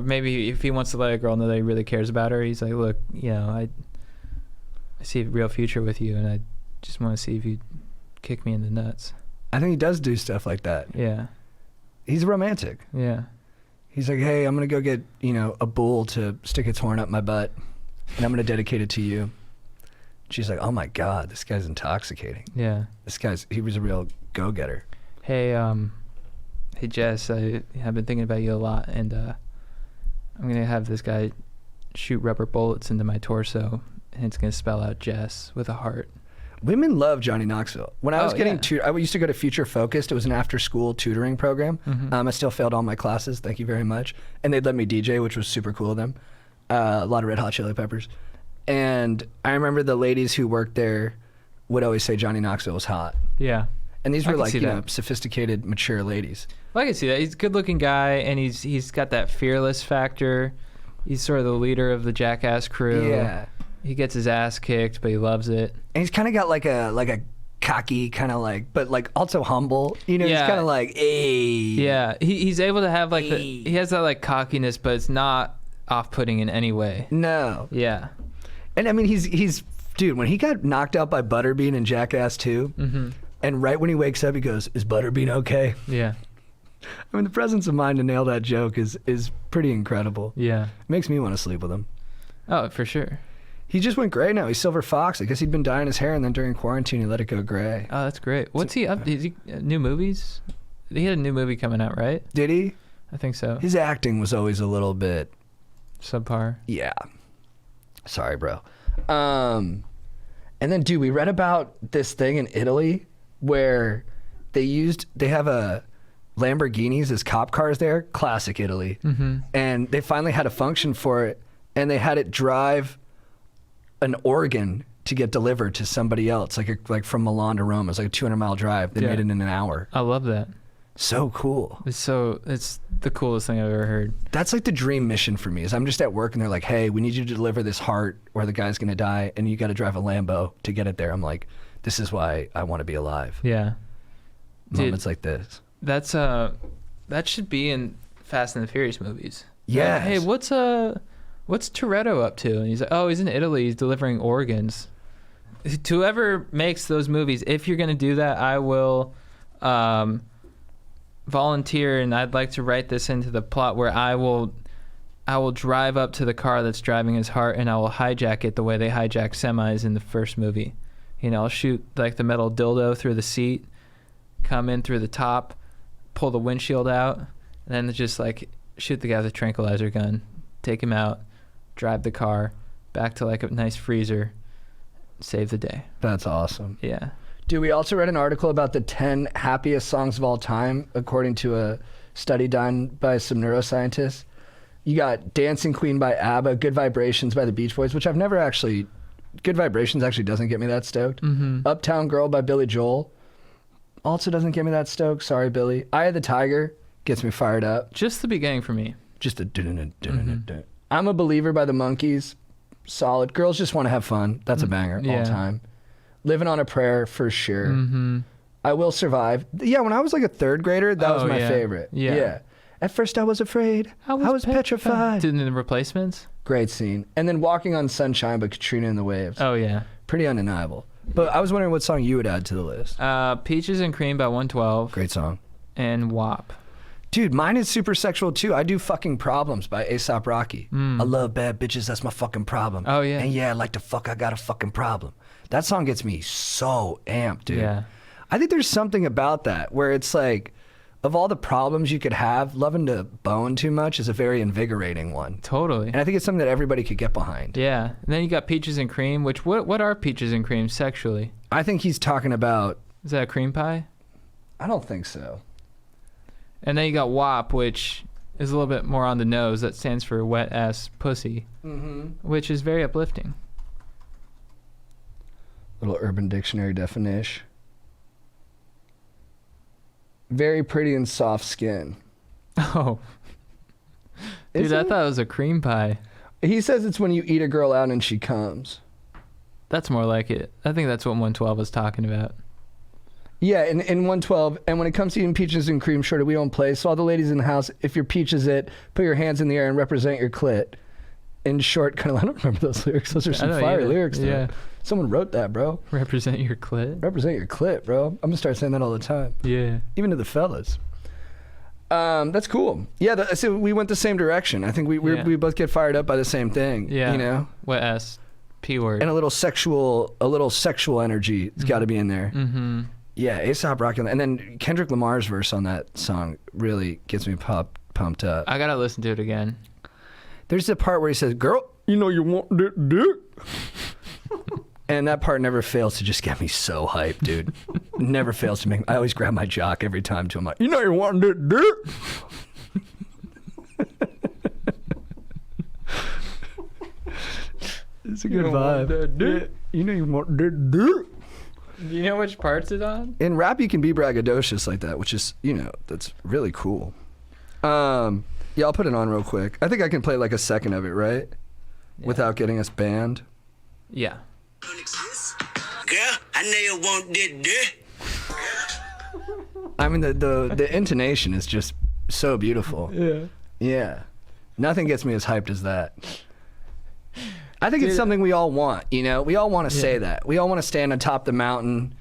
Maybe if he wants to let a girl know that he really cares about her, he's like, look, I see a real future with you, and I just want to see if you kick me in the nuts. I think he does do stuff like that. Yeah. He's romantic. Yeah. He's like, hey, I'm going to go get, a bull to stick its horn up my butt, and I'm going to dedicate it to you. She's like, oh my God, this guy's intoxicating. Yeah. He was a real go-getter. Hey, Jess, I've been thinking about you a lot, and I'm going to have this guy shoot rubber bullets into my torso, and it's going to spell out Jess with a heart. Women love Johnny Knoxville. When I was getting tutored, I used to go to Future Focused. It was an after-school tutoring program. I still failed all my classes. Thank you very much. And they'd let me DJ, which was super cool of them. A lot of Red Hot Chili Peppers. And I remember the ladies who worked there would always say Johnny Knoxville was hot. Yeah. And these were like, that. sophisticated, mature ladies. Well, I can see that. He's a good-looking guy, and he's got that fearless factor. He's sort of the leader of the Jackass crew. Yeah. He gets his ass kicked, but he loves it. And he's kind of got like a cocky kind of but like also humble. He's kind of like, hey. Yeah, he's able to have like he has that like cockiness, but it's not off-putting in any way. No. Yeah. And I mean, he's dude, when he got knocked out by Butterbean in Jackass 2, and right when he wakes up, he goes, is Butterbean okay? Yeah. I mean, the presence of mind to nail that joke is pretty incredible. Yeah. It makes me want to sleep with him. Oh, for sure. He just went gray now. He's Silver Fox. I guess he'd been dyeing his hair, and then during quarantine, he let it go gray. Oh, that's great. What's he up? Is he new movies? He had a new movie coming out, right? Did he? I think so. His acting was always a little bit subpar. Yeah. Sorry, bro. And then, dude, we read about this thing in Italy where they have a Lamborghinis as cop cars there. Classic Italy. And they finally had a function for it, and they had it drive an organ to get delivered to somebody else, like from Milan to Rome. It was like a 200-mile drive. They made it in an hour. I love that. So cool. It's the coolest thing I've ever heard. That's like the dream mission for me. Is I'm just at work and they're like, "Hey, we need you to deliver this heart, or the guy's gonna die, and you got to drive a Lambo to get it there." I'm like, "This is why I want to be alive." Yeah. Moments like this. That should be in Fast and the Furious movies. Yes. Hey, what's Toretto up to? And he's like, oh, he's in Italy. He's delivering organs. To whoever makes those movies, if you're gonna do that, I will volunteer, and I'd like to write this into the plot where I will drive up to the car that's driving his heart, and I will hijack it the way they hijack semis in the first movie. You know, I'll shoot like the metal dildo through the seat, come in through the top, pull the windshield out, and then just like shoot the guy with a tranquilizer gun, take him out, drive the car back to like a nice freezer, save the day. That's awesome. Yeah. Dude, we also read an article about the 10 happiest songs of all time, according to a study done by some neuroscientists. You got Dancing Queen by ABBA, Good Vibrations by the Beach Boys, which I've never actually... Good Vibrations actually doesn't get me that stoked. Uptown Girl by Billy Joel also doesn't get me that stoked. Sorry, Billy. Eye of the Tiger gets me fired up. Just the beginning for me. Just a dun-dun-dun-dun-dun-dun. I'm a Believer by the Monkees. Solid. Girls Just Want to Have Fun. That's a banger all time. Living on a Prayer for sure. I Will Survive. Yeah, when I was like a third grader, that was my favorite. Yeah. At first I was afraid. I was petrified. Dude, the Replacements? Great scene. And then Walking on Sunshine by Katrina and the Waves. Oh, yeah. Pretty undeniable. But I was wondering what song you would add to the list. Peaches and Cream by 112. Great song. And WAP. Dude, mine is super sexual too. I do Fucking Problems by A$AP Rocky. I love bad bitches, that's my fucking problem. Oh, yeah. And yeah, I like to fuck, I got a fucking problem. That song gets me so amped, dude. Yeah. I think there's something about that where it's like, of all the problems you could have, loving to bone too much is a very invigorating one. Totally. And I think it's something that everybody could get behind. Yeah. And then you got Peaches and Cream, which, what are Peaches and Cream sexually? I think he's talking about... Is that a cream pie? I don't think so. And then you got WAP, which is a little bit more on the nose. That stands for wet ass pussy, which is very uplifting. Little Urban Dictionary definition. Very pretty and soft skin. Oh. Dude, Isn't I it? thought it was a cream pie. He says it's when you eat a girl out and she comes. That's more like it. I think that's what 112 was talking about. Yeah, in 112, and when it comes to eating peaches and cream, shorty, we don't play. So all the ladies in the house, if your peach is it, put your hands in the air and represent your clit. In short, kind of, I don't remember those lyrics. Those are some fire lyrics, though. Yeah. Someone wrote that, bro. Represent your clit? Represent your clit, bro. I'm gonna start saying that all the time. Yeah. Even to the fellas. That's cool. Yeah, so we went the same direction. I think we both get fired up by the same thing. Yeah. You know? Wet ass P word. And a little sexual energy has got to be in there. Mm-hmm. Yeah, A$AP Rocky, and then Kendrick Lamar's verse on that song really gets me pumped up. I gotta listen to it again. There's the part where he says, "Girl, you know you want that dick," and that part never fails to just get me so hyped, dude. Never fails to make. I always grab my jock every time to him. Like, you know you want that dick. It's a good vibe. You know you want that dick. Do you know which parts it's on? In rap, you can be braggadocious like that, which is, that's really cool. Yeah, I'll put it on real quick. I think I can play like a second of it, right? Yeah. Without getting us banned. Yeah. Girl, I know you want that dick. I mean, the intonation is just so beautiful. Yeah. Yeah. Nothing gets me as hyped as that. I think it's something we all want, We all want to say that. We all want to stand on top of the mountain,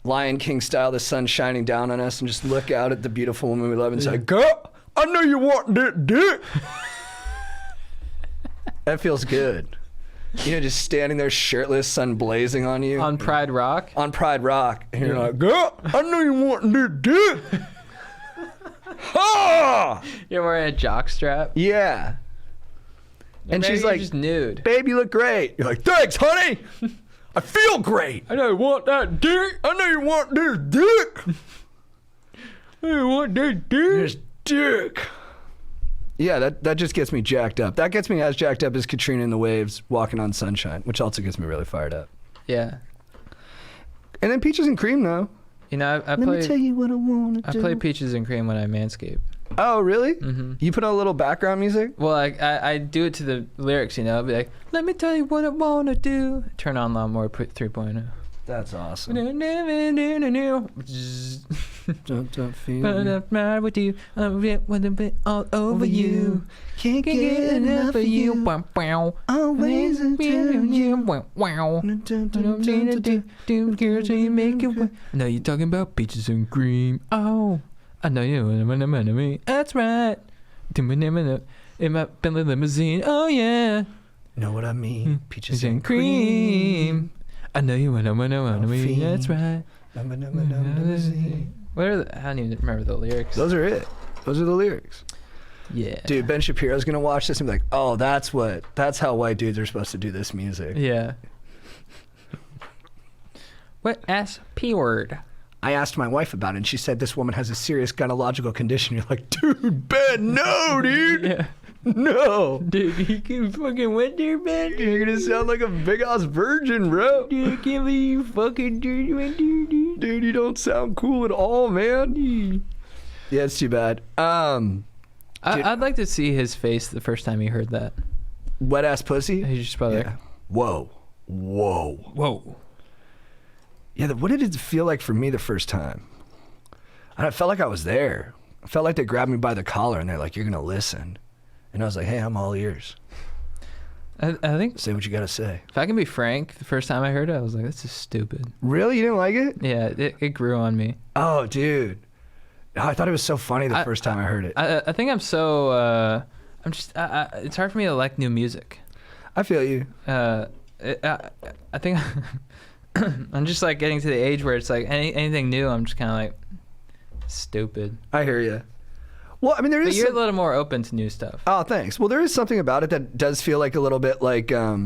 Lion King style, the sun shining down on us, and just look out at the beautiful woman we love and say, "Girl, I know you want that dick." That feels good. Just standing there shirtless, sun blazing on you. On Pride Rock? On Pride Rock. And you're like, "Girl, I know you want that dick." Ha! You're wearing a jock strap? Yeah. And she's like, just nude. "Babe, you look great." You're like, "Thanks, honey. I feel great. I know you want that dick. I know you want this dick." I know you want that dick. This dick. Yeah, that just gets me jacked up. That gets me as jacked up as Katrina and the Waves Walking on Sunshine, which also gets me really fired up. Yeah. And then Peaches and Cream, though. I Let me tell you what I want to do. I play Peaches and Cream when I manscape. Oh, really? Mm-hmm. You put on a little background music? Well, I do it to the lyrics, I'll be like, "Let me tell you what I want to do." Turn on Lawnmower 3.0. That's awesome. Don't feel mad with you. Want to be all over you. Can't Get enough of you. Wow, wow. Always until you. Wow, wow. Girls, you make it. Now you're talking about peaches and cream. Oh, I know you. That's right. In my Bentley limousine. Oh yeah. Know what I mean? Peaches and cream. I know you wanna me. That's right. What are the, I don't even remember the lyrics. Those are it. Those are the lyrics. Yeah. Dude, Ben Shapiro's gonna watch this and be like, oh, that's how white dudes are supposed to do this music. Yeah. What ass P word? I asked my wife about it and she said this woman has a serious gynecological condition. You're like, dude, Ben, no, dude. Yeah. No. Dude, you can fucking went there, man. You're gonna sound like a big ass virgin, bro. Dude, I can't believe you fucking dirty went there, dude. Dude, you don't sound cool at all, man. Yeah, it's too bad. I'd like to see his face the first time he heard that. Wet ass pussy? He's just probably like, Whoa. whoa. Yeah, what did it feel like for me the first time? I felt like I was there. I felt like they grabbed me by the collar and they're like, you're gonna listen. And I was like, hey, I'm all ears. I think, Say what you gotta say. if I can be frank, the first time I heard it, I was like, this is stupid. Really? You didn't like it? Yeah, it grew on me. Oh, dude. Oh, I thought it was so funny the first time I heard it. I think I'm so, it's hard for me to like new music. I feel you. I think I'm just like getting to the age where it's like anything new, I'm just kind of like, stupid. I hear you. Well, I mean, there But is. you're a little more open to new stuff. Oh, thanks. Well, there is something about it that does feel like a little bit like, I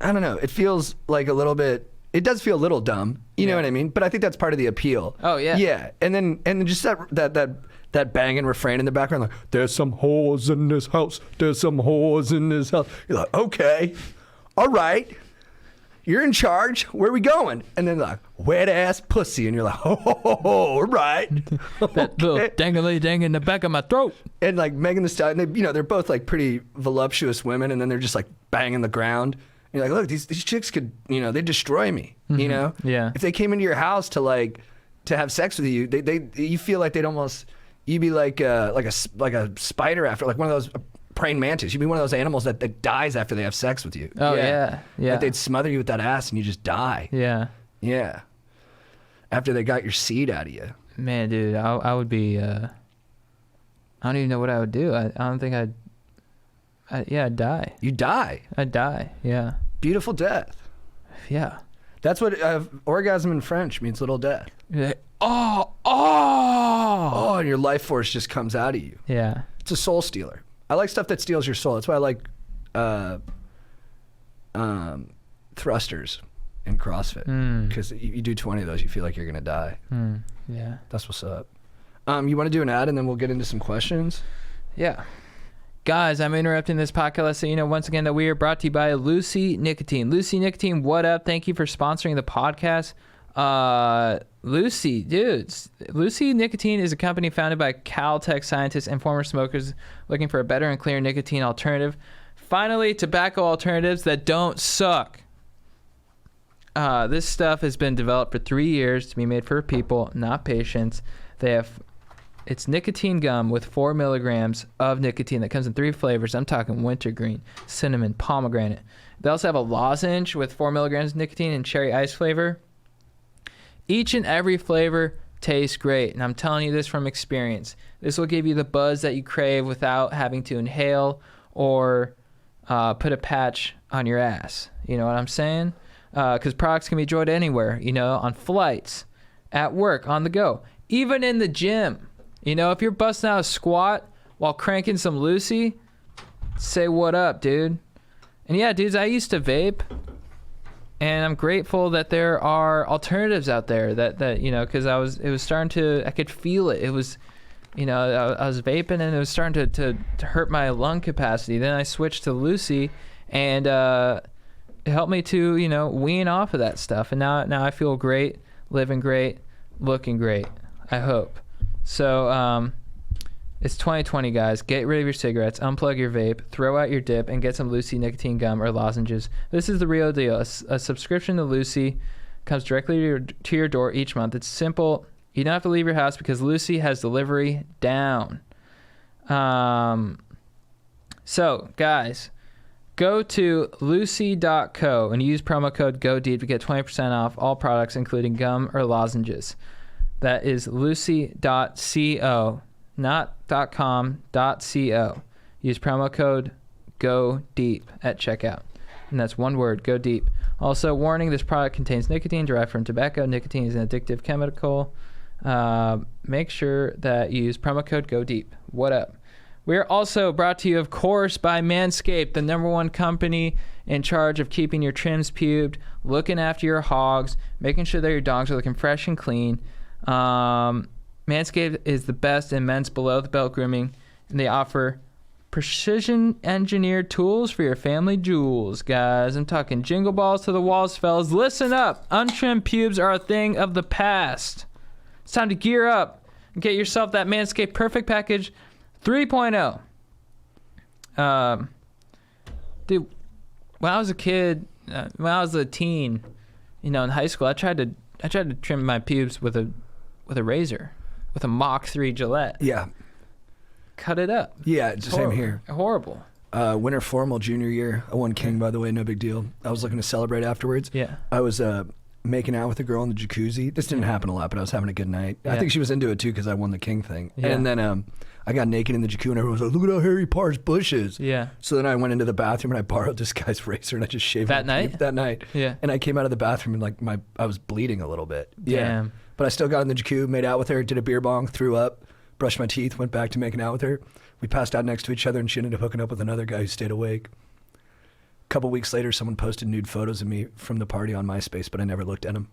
don't know. It feels like a little bit. It does feel a little dumb. You know what I mean? But I think that's part of the appeal. Oh yeah. Yeah, and then just that banging refrain in the background, like "There's some whores in this house. There's some whores in this house." You're like, okay, all right. You're in charge. Where are we going? And then like, wet ass pussy. And you're like, oh, all right. That little dangly dang in the back of my throat. And like Megan Thee Stallion, they're both like pretty voluptuous women. And then they're just like banging the ground. And you're like, look, these chicks could, they destroy me, Yeah. If they came into your house to have sex with you, you feel like you'd be like a spider after, like one of those praying mantis. You'd be one of those animals that dies after they have sex with you. Oh yeah. Like they'd smother you with that ass and you just die. Yeah. Yeah. After they got your seed out of you. Man, dude, I would be. I don't even know what I would do. I don't think I'd die. You die. I'd die. Yeah. Beautiful death. Yeah. That's what orgasm in French means, little death. You're like, oh. Oh, and your life force just comes out of you. Yeah. It's a soul stealer. I like stuff that steals your soul. That's why I like thrusters in CrossFit. Because you do 20 of those, you feel like you're going to die. Yeah. That's what's up. You want to do an ad and then we'll get into some questions? Yeah. Guys, I'm interrupting this podcast so you know once again that we are brought to you by Lucy Nicotine. Lucy Nicotine, what up? Thank you for sponsoring the podcast. Lucy, dudes. Lucy Nicotine is a company founded by Caltech scientists and former smokers looking for a better and clearer nicotine alternative. Finally, tobacco alternatives that don't suck. This stuff has been developed for 3 years to be made for people, not patients. It's nicotine gum with 4 milligrams of nicotine that comes in 3 flavors. I'm talking wintergreen, cinnamon, pomegranate. They also have a lozenge with 4 milligrams of nicotine and cherry ice flavor. Each and every flavor tastes great, and I'm telling you this from experience. This will give you the buzz that you crave without having to inhale or put a patch on your ass. You know what I'm saying? Because products can be enjoyed anywhere, on flights, at work, on the go, even in the gym. If you're busting out a squat while cranking some Lucy, say what up, dude. And yeah, dudes, I used to vape. And I'm grateful that there are alternatives out there that because it was starting to, I could feel it. It was, I was vaping and it was starting to hurt my lung capacity. Then I switched to Lucy and it helped me to, wean off of that stuff. And now I feel great, living great, looking great, I hope. So, it's 2020, guys. Get rid of your cigarettes, unplug your vape, throw out your dip, and get some Lucy nicotine gum or lozenges. This is the real deal. A subscription to Lucy Comes directly to your door each month. It's simple. You don't have to leave your house because Lucy has delivery down. So, guys, go to lucy.co and use promo code GODEEP to get 20% off all products, including gum or lozenges. That is lucy.co, not .com, .co. Use promo code GODEEP at checkout. And that's one word, go deep. Also, warning, this product contains nicotine derived from tobacco. Nicotine is an addictive chemical. Make sure that you use promo code GODEEP. What up? We are also brought to you, of course, by Manscaped, the #1 company in charge of keeping your trims pubed, looking after your hogs, making sure that your dogs are looking fresh and clean. Manscaped is the best in men's below-the-belt grooming, and they offer precision-engineered tools for your family jewels, guys. I'm talking jingle balls to the walls, fellas. Listen up. Untrimmed pubes are a thing of the past. It's time to gear up and get yourself that Manscaped Perfect Package 3.0. Dude, when I was a kid, when I was a teen, in high school, I tried to trim my pubes with a razor, with a Mach 3 Gillette. Yeah. Cut it up. Yeah, it's the same here. Horrible. Winter formal junior year. I won king, by the way, no big deal. I was looking to celebrate afterwards. Yeah. I was making out with a girl in the jacuzzi. This didn't happen a lot, but I was having a good night. Yeah. I think she was into it too because I won the king thing. Yeah. And then I got naked in the jacuzzi and everyone was like, look at how hairy parts bushes. Yeah. So then I went into the bathroom and I borrowed this guy's razor and I just shaved That my night? pube that night. Yeah. And I came out of the bathroom and I was bleeding a little bit. Damn. Yeah. But I still got in the jacuzzi, made out with her, did a beer bong, threw up, brushed my teeth, went back to making out with her. We passed out next to each other and she ended up hooking up with another guy who stayed awake. A couple weeks later, someone posted nude photos of me from the party on MySpace, but I never looked at them.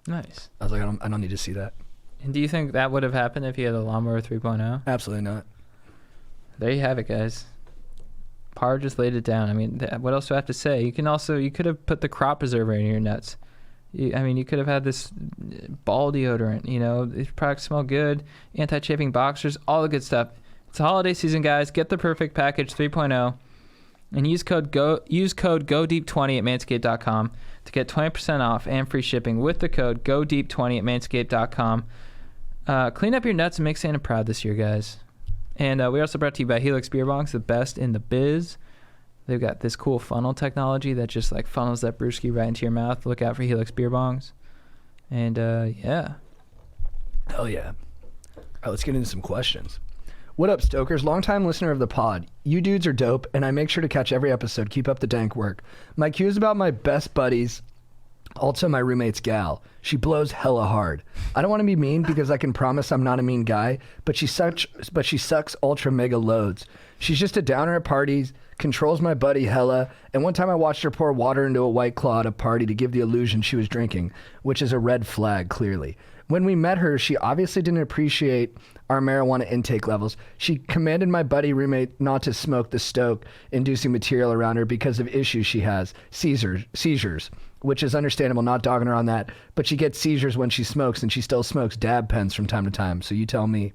Nice. I was like, I don't need to see that. And do you think that would have happened if you had a Lawnmower 3.0? Absolutely not. There you have it, guys. Par just laid it down. I mean, what else do I have to say? You could have put the crop preserver in your nuts. You could have had this ball deodorant. These products smell good. Anti-chafing boxers, all the good stuff. It's the holiday season, guys. Get the Perfect Package 3.0 and use code GODEEP20 at manscaped.com to get 20% off and free shipping with the code GODEEP20 at manscaped.com. Clean up your nuts and make Santa proud this year, guys. And we also brought to you by Helix Beer Bongs, the best in the biz. They've got this cool funnel technology that just like funnels that brewski right into your mouth. Look out for Helix Beer Bongs. And yeah. Hell yeah. All right, let's get into some questions. What up, Stokers? Longtime listener of the pod. You dudes are dope, and I make sure to catch every episode. Keep up the dank work. My cue is about my best buddies, also my roommate's gal. She blows hella hard. I don't want to be mean because I can promise I'm not a mean guy, but she sucks ultra mega loads. She's just a downer at parties, controls my buddy hella, and one time I watched her pour water into a White Claw at a party to give the illusion she was drinking, which is a red flag, clearly. When we met her, she obviously didn't appreciate our marijuana intake levels. She commanded my buddy roommate not to smoke the stoke-inducing material around her because of issues she has, seizures, which is understandable, not dogging her on that, but she gets seizures when she smokes, and she still smokes dab pens from time to time, so you tell me.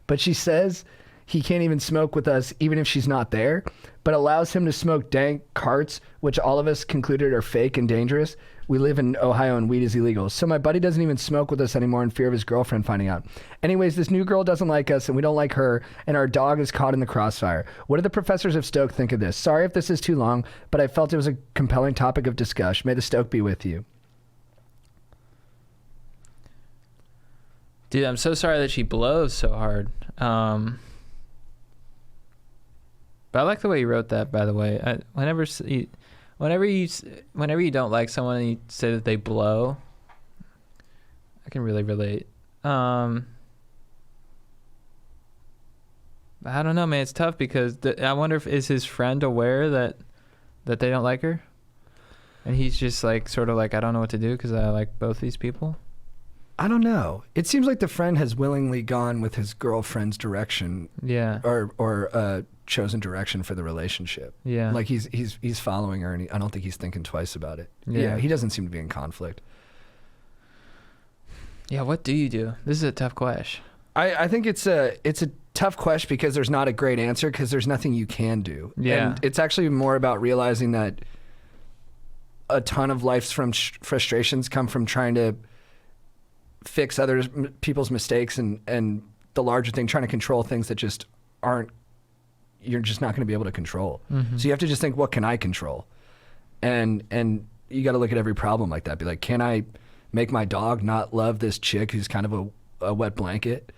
But she says he can't even smoke with us even if she's not there, but allows him to smoke dank carts, which all of us concluded are fake and dangerous. We live in Ohio and weed is illegal. So my buddy doesn't even smoke with us anymore in fear of his girlfriend finding out. Anyways, this new girl doesn't like us and we don't like her, and our dog is caught in the crossfire. What do the professors of Stoke think of this? Sorry if this is too long, but I felt it was a compelling topic of discussion. May the Stoke be with you. Dude, I'm so sorry that she blows so hard. But I like the way you wrote that, by the way. Whenever you don't like someone and you say that they blow, I can really relate. I don't know, man. It's tough because I wonder is his friend aware that they don't like her, and he's just like sort of like, I don't know what to do because I like both these people. I don't know. It seems like the friend has willingly gone with his girlfriend's direction. Yeah. Or chosen direction for the relationship. Yeah. Like he's following her, and I don't think he's thinking twice about it. Yeah. He doesn't seem to be in conflict. Yeah. What do you do? This is a tough question. I think it's a tough question because there's not a great answer because there's nothing you can do. Yeah. And it's actually more about realizing that a ton of life's frustrations come from trying to fix other people's mistakes and the larger thing, trying to control things that just aren't, you're just not going to be able to control. So you have to just think, what can I control? And you got to look at every problem like that. Be like, can I make my dog not love this chick who's kind of a wet blanket?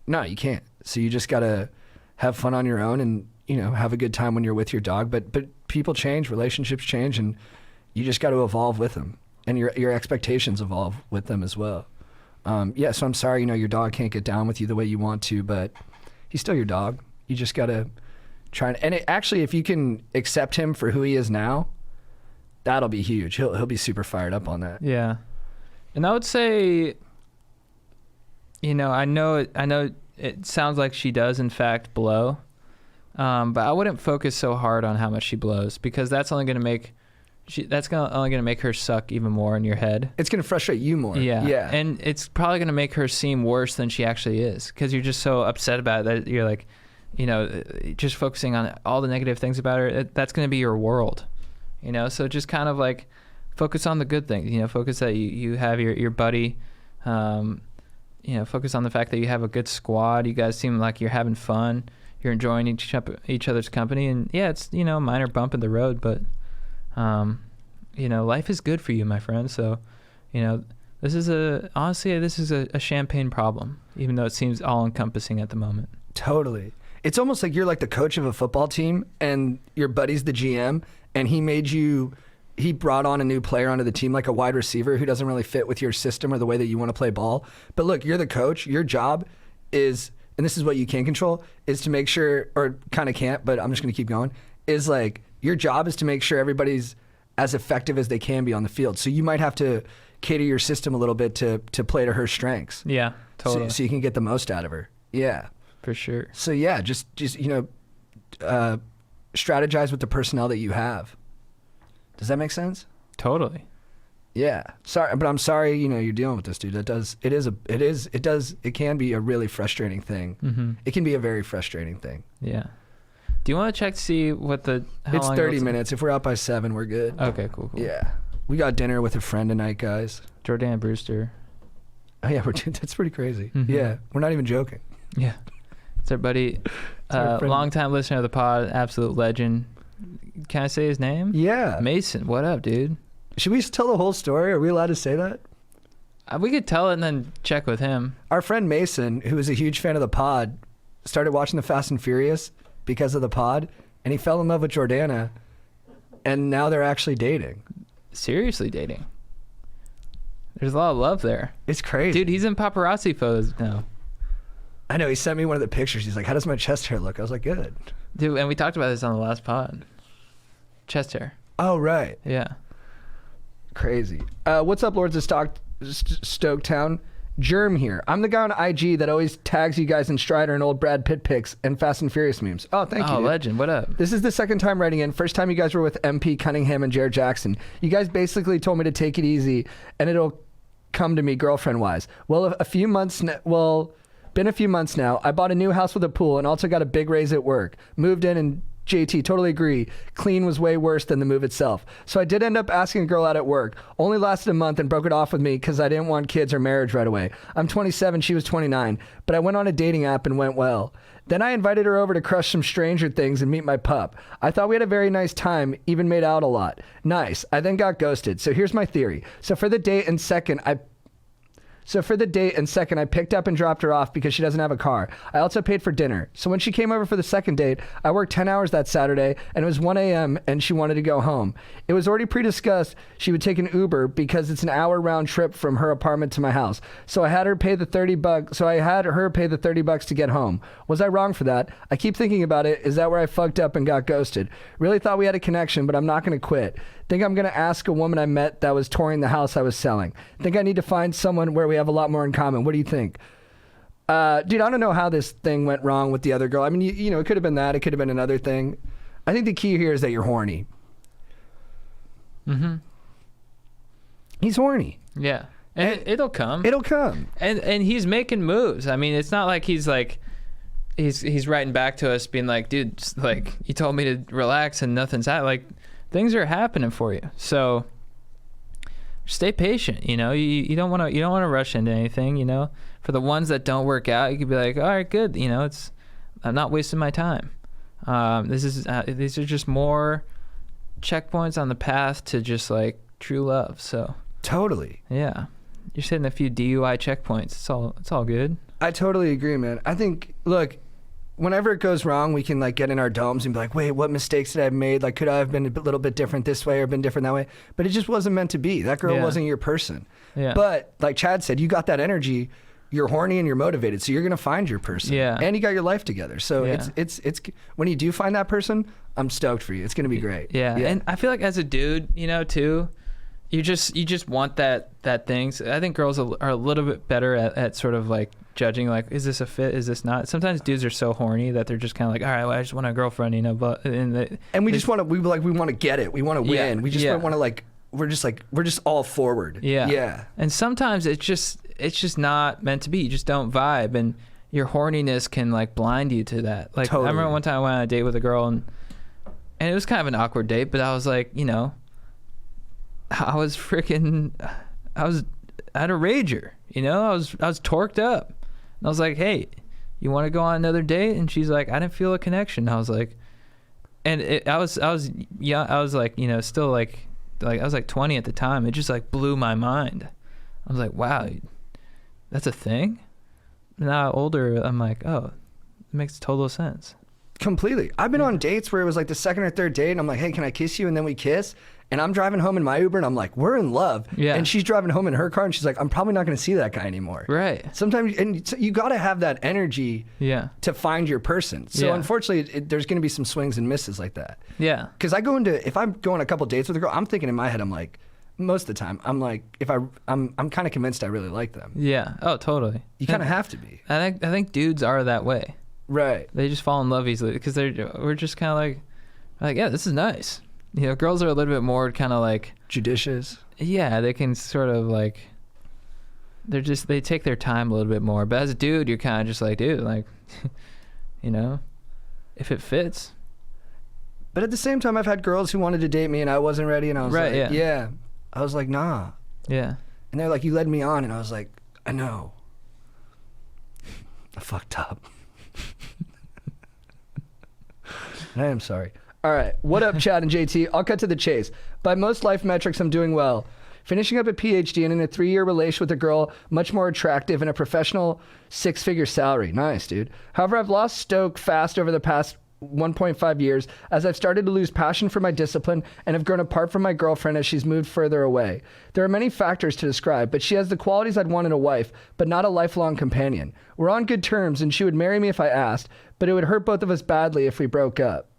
No, you can't. So you just got to have fun on your own and, you know, have a good time when you're with your dog. But people change, relationships change, and you just got to evolve with them. And your expectations evolve with them as well. Yeah, so I'm sorry, you know, your dog can't get down with you the way you want to, but he's still your dog. You just got to try and actually, if you can accept him for who he is now, that'll be huge. He'll be super fired up on that. Yeah. And I would say, you know, I know it sounds like she does in fact blow. But I wouldn't focus so hard on how much she blows, because that's only going to make her suck even more in your head. It's going to frustrate you more. Yeah. And it's probably going to make her seem worse than she actually is, because you're just so upset about it that you're like, you know, just focusing on all the negative things about her. That's going to be your world, you know? So just kind of like focus on the good things, you know, focus that you have your buddy, you know, focus on the fact that you have a good squad. You guys seem like you're having fun. You're enjoying each other's company. And yeah, it's, you know, minor bump in the road, but, you know, life is good for you, my friend. So, you know, this is a champagne problem, even though it seems all encompassing at the moment. Totally. It's almost like you're like the coach of a football team and your buddy's the GM, and he brought on a new player onto the team, like a wide receiver who doesn't really fit with your system or the way that you want to play ball. But look, you're the coach. Your job is, and this is what you can control, is to make sure, or kind of can't, but I'm just going to keep going, is like your job is to make sure everybody's as effective as they can be on the field. So you might have to cater your system a little bit to play to her strengths. Yeah, totally. So you can get the most out of her. Yeah. For sure. So yeah, just you know, strategize with the personnel that you have. Does that make sense? Totally. Yeah. Sorry, but I'm sorry, you know, you're dealing with this, dude. It can be a really frustrating thing. Mm-hmm. It can be a very frustrating thing. Yeah. Do you want to check to see what it's 30 minutes. If we're out by 7, we're good. Okay, cool. Yeah. We got dinner with a friend tonight, guys. Jordan Brewster. Oh yeah, that's pretty crazy. Mm-hmm. Yeah. We're not even joking. Yeah. It's our buddy, long-time listener of the pod, absolute legend. Can I say his name? Yeah. Mason. What up, dude? Should we tell the whole story? Are we allowed to say that? We could tell it and then check with him. Our friend Mason, who is a huge fan of the pod, started watching the Fast and Furious because of the pod, and he fell in love with Jordana, and now they're actually dating. Seriously dating. There's a lot of love there. It's crazy. Dude, he's in paparazzi photos now. I know. He sent me one of the pictures. He's like, how does my chest hair look? I was like, good. Dude, and we talked about this on the last pod. Chest hair. Oh, right. Yeah. Crazy. What's up, Lords of Stoketown? Germ here. I'm the guy on IG that always tags you guys in Strider and old Brad Pitt pics and Fast and Furious memes. Oh, thank you. Oh, legend. What up? This is the second time writing in. First time you guys were with MP Cunningham and Jared Jackson. You guys basically told me to take it easy and it'll come to me girlfriend-wise. Well, been a few months now. I bought a new house with a pool and also got a big raise at work. Moved in and JT, totally agree. Clean was way worse than the move itself. So I did end up asking a girl out at work. Only lasted a month and broke it off with me because I didn't want kids or marriage right away. I'm 27, she was 29, but I went on a dating app and went well. Then I invited her over to crush some Stranger Things and meet my pup. I thought we had a very nice time, even made out a lot. Nice. I then got ghosted. So here's my theory. So for the date and second, I picked up and dropped her off because she doesn't have a car. I also paid for dinner. So when she came over for the second date, I worked 10 hours that Saturday and it was 1 a.m. and she wanted to go home. It was already pre-discussed she would take an Uber because it's an hour round trip from her apartment to my house. So I had her pay the $30 to get home. Was I wrong for that? I keep thinking about it. Is that where I fucked up and got ghosted? Really thought we had a connection, but I'm not going to quit. Think I'm going to ask a woman I met that was touring the house I was selling. Think I need to find someone where we have a lot more in common. What do you think? Dude, I don't know how this thing went wrong with the other girl. I mean, you know, it could have been that. It could have been another thing. I think the key here is that you're horny. Mm-hmm. He's horny. Yeah. And it'll come. It'll come. And he's making moves. I mean, it's not like he's writing back to us being like, dude, like, you told me to relax and nothing's out. Like, things are happening for you. So stay patient. You know, you don't want to rush into anything. You know, for the ones that don't work out, you could be like, all right, good. You know, I'm not wasting my time. These are just more checkpoints on the path to just like true love. So Totally. yeah, you're hitting a few DUI checkpoints. It's all good. I totally agree, man. I think, look, whenever it goes wrong, we can like get in our domes and be like, wait, what mistakes did I have made? Like, could I have been a little bit different this way or been different that way? But it just wasn't meant to be. That girl wasn't your person. Yeah. But like Chad said, you got that energy. You're horny and you're motivated, so you're gonna find your person. Yeah. And you got your life together. So it's when you do find that person, I'm stoked for you. It's gonna be great. Yeah. And I feel like as a dude, you know, too, you just want that thing. So I think girls are a little bit better at sort of like judging, like, is this a fit? Is this not? Sometimes dudes are so horny that they're just kind of like, all right, well, I just want a girlfriend, you know. But we just want to. We want to get it. We want to win. We just want to like. We're just all forward. Yeah. Yeah. And sometimes it's just not meant to be. You just don't vibe, and your horniness can like blind you to that. Like Totally. I remember one time I went on a date with a girl, and it was kind of an awkward date, but I was like, you know, I had a rager, you know, I was torqued up, and I was like, hey, you want to go on another date? And she's like, I didn't feel a connection. I was like, and I was young. I was like, you know, still like I was like 20 at the time. It just like blew my mind. I was like, wow, that's a thing? Now older, I'm like, oh, it makes total sense. Completely. I've been on dates where it was like the second or third date, and I'm like, hey, can I kiss you? And then we kiss. And I'm driving home in my Uber, and I'm like, we're in love. Yeah. And she's driving home in her car, and she's like, I'm probably not going to see that guy anymore. Right. Sometimes, and you got to have that energy Yeah. to find your person. So Yeah. unfortunately, there's going to be some swings and misses like that. Yeah. Because if I'm going a couple dates with a girl, I'm thinking in my head, I'm like, most of the time, I'm like, I'm kind of convinced I really like them. Yeah. Oh, totally. You kind of have to be. I think dudes are that way. Right. They just fall in love easily because we're just kind of like, yeah, this is nice. You know, girls are a little bit more kind of like Judicious. yeah, they can sort of like they take their time a little bit more. But as a dude, you're kind of just like, dude, like, you know, if it fits. But at the same time, I've had girls who wanted to date me and I wasn't ready, and I was Right, like, yeah. I was like, nah. Yeah. And they're like, you led me on, and I was like, I know. I fucked up. I am sorry. All right, what up, Chad and JT? I'll cut to the chase. By most life metrics, I'm doing well. Finishing up a PhD and in a 3-year relation with a girl much more attractive and a professional 6-figure salary. Nice, dude. However, I've lost stoke fast over the past 1.5 years as I've started to lose passion for my discipline and have grown apart from my girlfriend as she's moved further away. There are many factors to describe, but she has the qualities I'd want in a wife, but not a lifelong companion. We're on good terms and she would marry me if I asked, but it would hurt both of us badly if we broke up.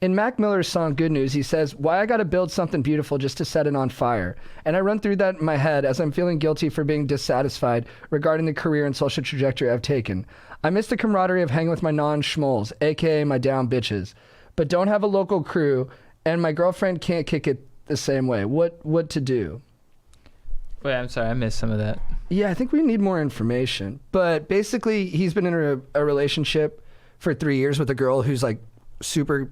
In Mac Miller's song Good News, he says, why I gotta build something beautiful just to set it on fire. And I run through that in my head as I'm feeling guilty for being dissatisfied regarding the career and social trajectory I've taken. I miss the camaraderie of hanging with my non-schmoles, aka my down bitches, but don't have a local crew, and my girlfriend can't kick it the same way. What to do? Wait, I'm sorry, I missed some of that. Yeah, I think we need more information. But basically, he's been in a relationship for 3 years with a girl who's like super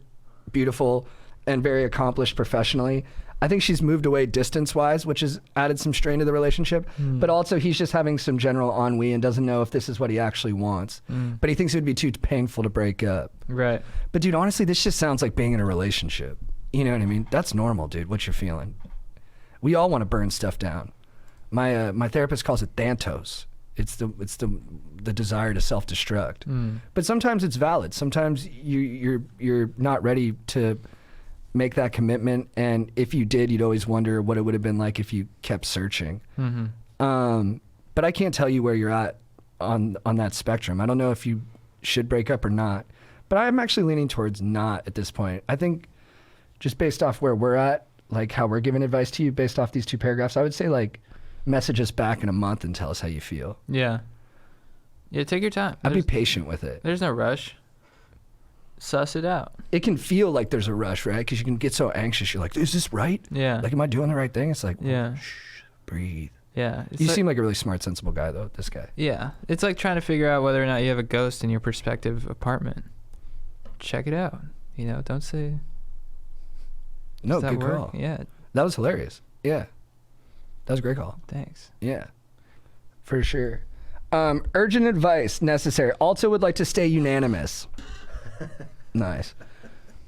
beautiful and very accomplished professionally. I think she's moved away distance-wise, which has added some strain to the relationship. But also, he's just having some general ennui and doesn't know if this is what he actually wants. But he thinks it would be too painful to break up. Right. But dude, honestly, this just sounds like being in a relationship. You know what I mean? That's normal, dude. What you're feeling. We all want to burn stuff down. My therapist calls it Thantos. It's the desire to self-destruct. But sometimes it's valid. Sometimes you're not ready to make that commitment, and if you did, you'd always wonder what it would have been like if you kept searching. But I can't tell you where you're at on that spectrum. I don't know if you should break up or not, but I'm actually leaning towards not at this point. I think just based off where we're at, like how we're giving advice to you based off these 2 paragraphs, I would say like message us back in a month and tell us how you feel. Yeah. Yeah, take your time. I'd be patient with it. There's no rush. Suss it out. It can feel like there's a rush, right? Because you can get so anxious. You're like, is this right? Yeah. Like, am I doing the right thing? It's like, Yeah. shh, breathe. Yeah. You seem like a really smart, sensible guy, though, this guy. Yeah. It's like trying to figure out whether or not you have a ghost in your prospective apartment. Check it out. You know, don't say... No, Does that good work? call. Yeah. That was hilarious. Yeah. That was a great call. Thanks. Yeah. For sure. Urgent advice necessary. Also would like to stay unanimous. Nice.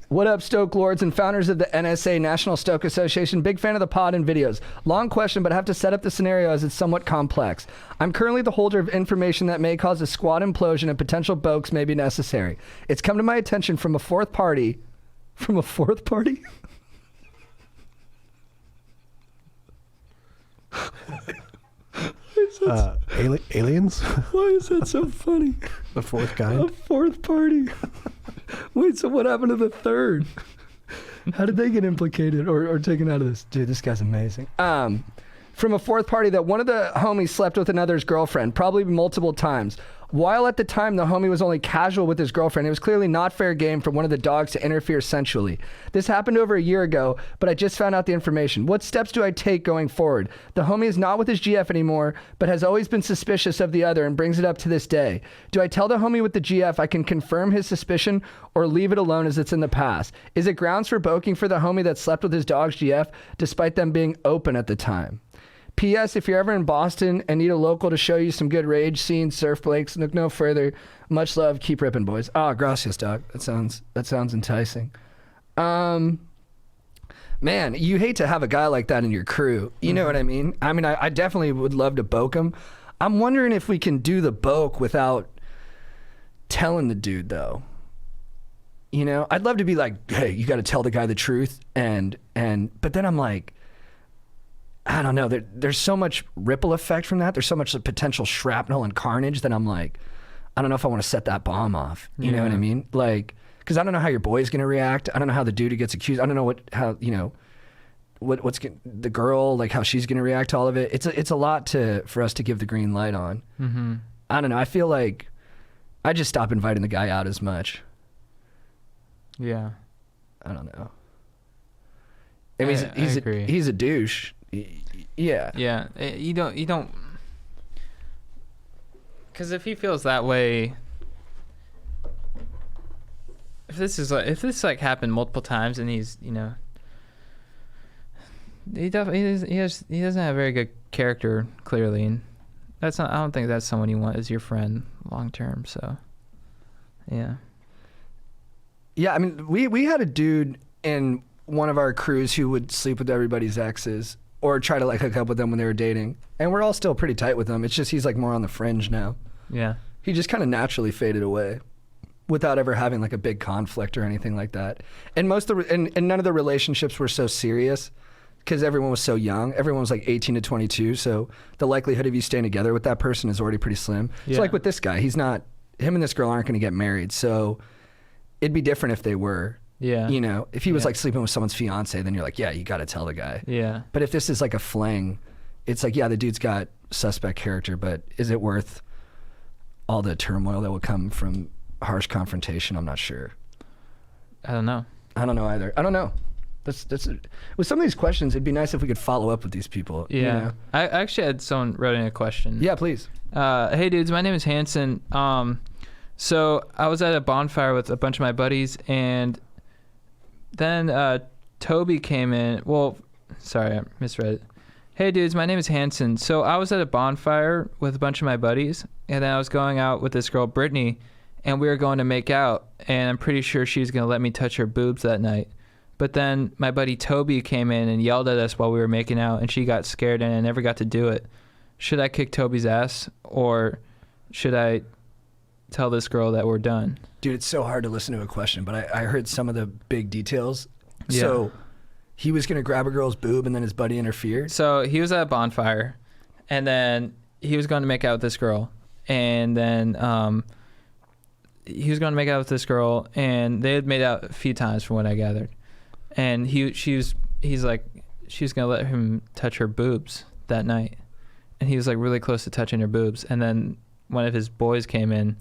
What up, Stoke Lords and founders of the NSA, National Stoke Association? Big fan of the pod and videos. Long question, but I have to set up the scenario as it's somewhat complex. I'm currently the holder of information that may cause a squad implosion and potential bokes may be necessary. It's come to my attention from a fourth party. From a fourth party? Aliens? Why is that so funny? The fourth A kind? fourth party. Wait, so what happened to the third? How did they get implicated or taken out of this? Dude, this guy's amazing. From a fourth party that one of the homies slept with another's girlfriend, probably multiple times. While at the time the homie was only casual with his girlfriend, it was clearly not fair game for one of the dogs to interfere sensually. This happened over a year ago, but I just found out the information. What steps do I take going forward? The homie is not with his GF anymore, but has always been suspicious of the other and brings it up to this day. Do I tell the homie with the GF I can confirm his suspicion or leave it alone as it's in the past? Is it grounds for boking for the homie that slept with his dog's GF despite them being open at the time? P.S. If you're ever in Boston and need a local to show you some good rage scenes, surf lakes, look no further. Much love. Keep ripping, boys. Ah, gracias, dog. That sounds enticing. Man, you hate to have a guy like that in your crew. You know what I mean? I mean, I definitely would love to boke him. I'm wondering if we can do the boke without telling the dude, though. You know, I'd love to be like, hey, you got to tell the guy the truth. But then I'm like, I don't know. There's so much ripple effect from that. There's so much potential shrapnel and carnage that I'm like, I don't know if I want to set that bomb off. You know what I mean? Like, because I don't know how your boy's going to react. I don't know how the dude who gets accused. I don't know what's the girl, like how she's going to react to all of it. It's a lot for us to give the green light on. Mm-hmm. I don't know. I feel like I just stop inviting the guy out as much. Yeah. I don't know. I mean, I agree. He's a douche. Yeah. Yeah. You don't. Because if he feels that way, if this happened multiple times and he's, you know, he doesn't have very good character clearly, and I don't think that's someone you want as your friend long term. So, yeah. Yeah, I mean, we had a dude in one of our crews who would sleep with everybody's exes or try to like hook up with them when they were dating, and we're all still pretty tight with him. It's just he's like more on the fringe now. Yeah. He just kind of naturally faded away without ever having like a big conflict or anything like that. And and none of the relationships were so serious because everyone was so young. Everyone was like 18 to 22, so the likelihood of you staying together with that person is already pretty slim. Yeah. So like with this guy, him and this girl aren't going to get married, so it'd be different if they were. Yeah. You know, if he was like sleeping with someone's fiance, then you're like, yeah, you got to tell the guy. Yeah. But if this is like a fling, it's like, yeah, the dude's got suspect character, but is it worth all the turmoil that would come from harsh confrontation? I'm not sure. I don't know. I don't know either. I don't know. That's with some of these questions, it'd be nice if we could follow up with these people. Yeah. You know? I actually had someone wrote in a question. Yeah, please. Hey dudes, my name is Hanson. So I was at a bonfire with a bunch of my buddies, and then Toby came in. Well, sorry, I misread it. Hey dudes, my name is Hanson. So I was at a bonfire with a bunch of my buddies, and then I was going out with this girl, Britney, and we were going to make out, and I'm pretty sure she was going to let me touch her boobs that night. But then my buddy Toby came in and yelled at us while we were making out, and she got scared, and I never got to do it. Should I kick Toby's ass, or should I tell this girl that we're done? Dude, it's so hard to listen to a question, but I heard some of the big details. Yeah. So he was going to grab a girl's boob and then his buddy interfered? So he was at a bonfire, and then he was going to make out with this girl. And then he was going to make out with this girl, and they had made out a few times from what I gathered. And he's like, she was going to let him touch her boobs that night. And he was like really close to touching her boobs. And then one of his boys came in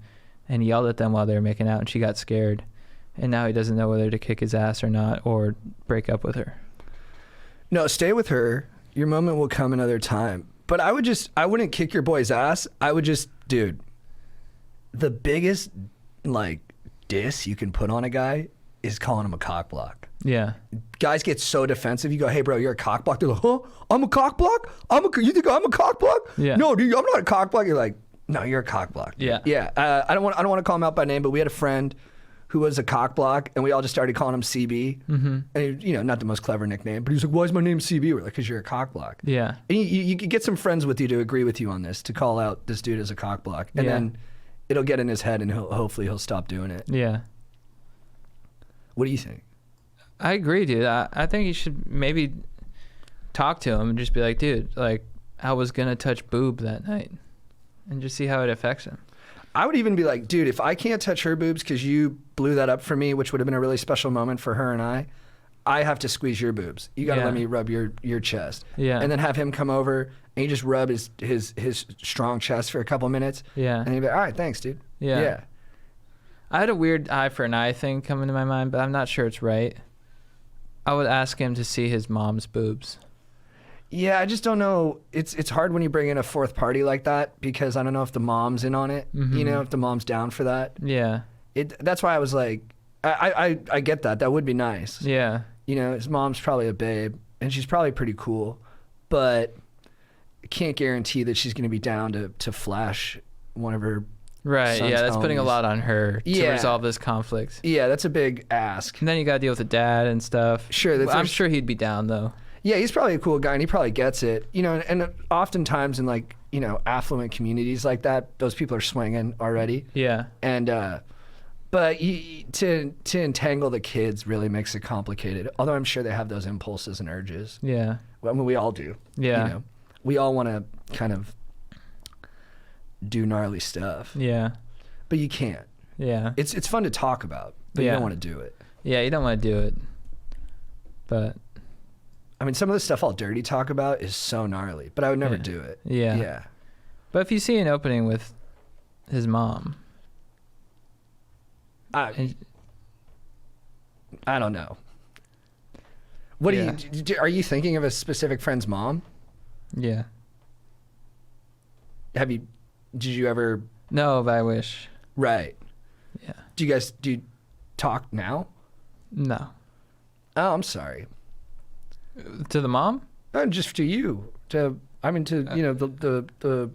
and yelled at them while they were making out, and she got scared. And now he doesn't know whether to kick his ass or not, or break up with her. No, stay with her. Your moment will come another time. But I wouldn't kick your boy's ass. I would just, dude, the biggest like diss you can put on a guy is calling him a cock block. Yeah. Guys get so defensive. You go, hey, bro, you're a cock block. They're like, huh? I'm a cock block? You think I'm a cock block? Yeah. No, dude, I'm not a cock block. You're like, no, you're a cock block. Yeah. Yeah. I don't want to call him out by name, but we had a friend who was a cock block, and we all just started calling him CB. Mm-hmm. And, you know, not the most clever nickname, but he was like, why is my name CB? We're like, because you're a cock block. Yeah. And you could get some friends with you to agree with you on this, to call out this dude as a cock block. And then it'll get in his head, and hopefully he'll stop doing it. Yeah. What do you think? I agree, dude. I think you should maybe talk to him and just be like, dude, like, I was going to touch boob that night, and just see how it affects him. I would even be like, dude, if I can't touch her boobs because you blew that up for me, which would have been a really special moment for her and I have to squeeze your boobs. You got to let me rub your chest. Yeah. And then have him come over and you just rub his strong chest for a couple minutes. Yeah. And he'd be like, all right, thanks, dude. Yeah. Yeah. I had a weird eye for an eye thing come into my mind, but I'm not sure it's right. I would ask him to see his mom's boobs. Yeah, I just don't know. It's hard when you bring in a fourth party like that, because I don't know if the mom's in on it. Mm-hmm. You know, if the mom's down for that. Yeah. That's why I was like, I get that. That would be nice. Yeah. You know, his mom's probably a babe, and she's probably pretty cool, but I can't guarantee that she's going to be down to flash one of her Right. son's Yeah, that's putting a homies. lot on her to Yeah. resolve this conflict. Yeah, that's a big ask. And then you got to deal with the dad and stuff. Sure, I'm sure he'd be down though. Yeah, he's probably a cool guy, and he probably gets it. You know, and oftentimes in, like, you know, affluent communities like that, those people are swinging already. Yeah. And but to entangle the kids really makes it complicated. Although I'm sure they have those impulses and urges. Yeah. Well, I mean, we all do. Yeah. You know, we all want to kind of do gnarly stuff. Yeah. But you can't. Yeah. It's fun to talk about, but you don't want to do it. Yeah, you don't want to do it. But I mean, some of the stuff I'll dirty talk about is so gnarly, but I would never do it. Yeah. Yeah. But if you see an opening with his mom, I don't know. What are you thinking of a specific friend's mom? yeah. Did you ever? No, but I wish. Right. Yeah. Do you talk now? No. Oh, I'm sorry. To the mom? Just to you. You know, the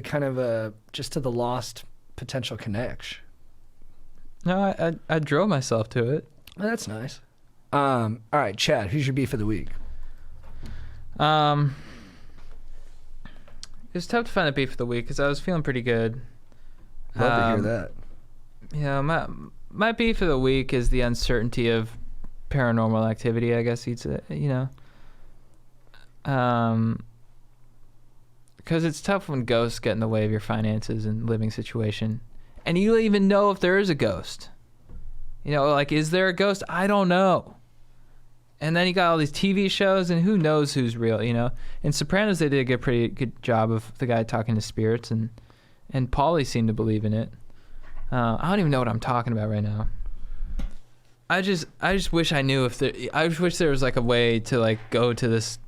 kind of just to the lost potential connection. No, I drove myself to it. Oh, that's nice. All right, Chad, who's your beef of the week? It's tough to find a beef of the week because I was feeling pretty good. Love to hear that. You know, my beef of the week is the uncertainty of paranormal activity, I guess you'd say, you know. Because it's tough when ghosts get in the way of your finances and living situation. And you don't even know if there is a ghost. You know, like, is there a ghost? I don't know. And then you got all these TV shows, and who knows who's real, you know? In Sopranos, they did a pretty good job of the guy talking to spirits, and Paulie seemed to believe in it. I don't even know what I'm talking about right now. I just wish I knew I just wish there was like a way to like go to this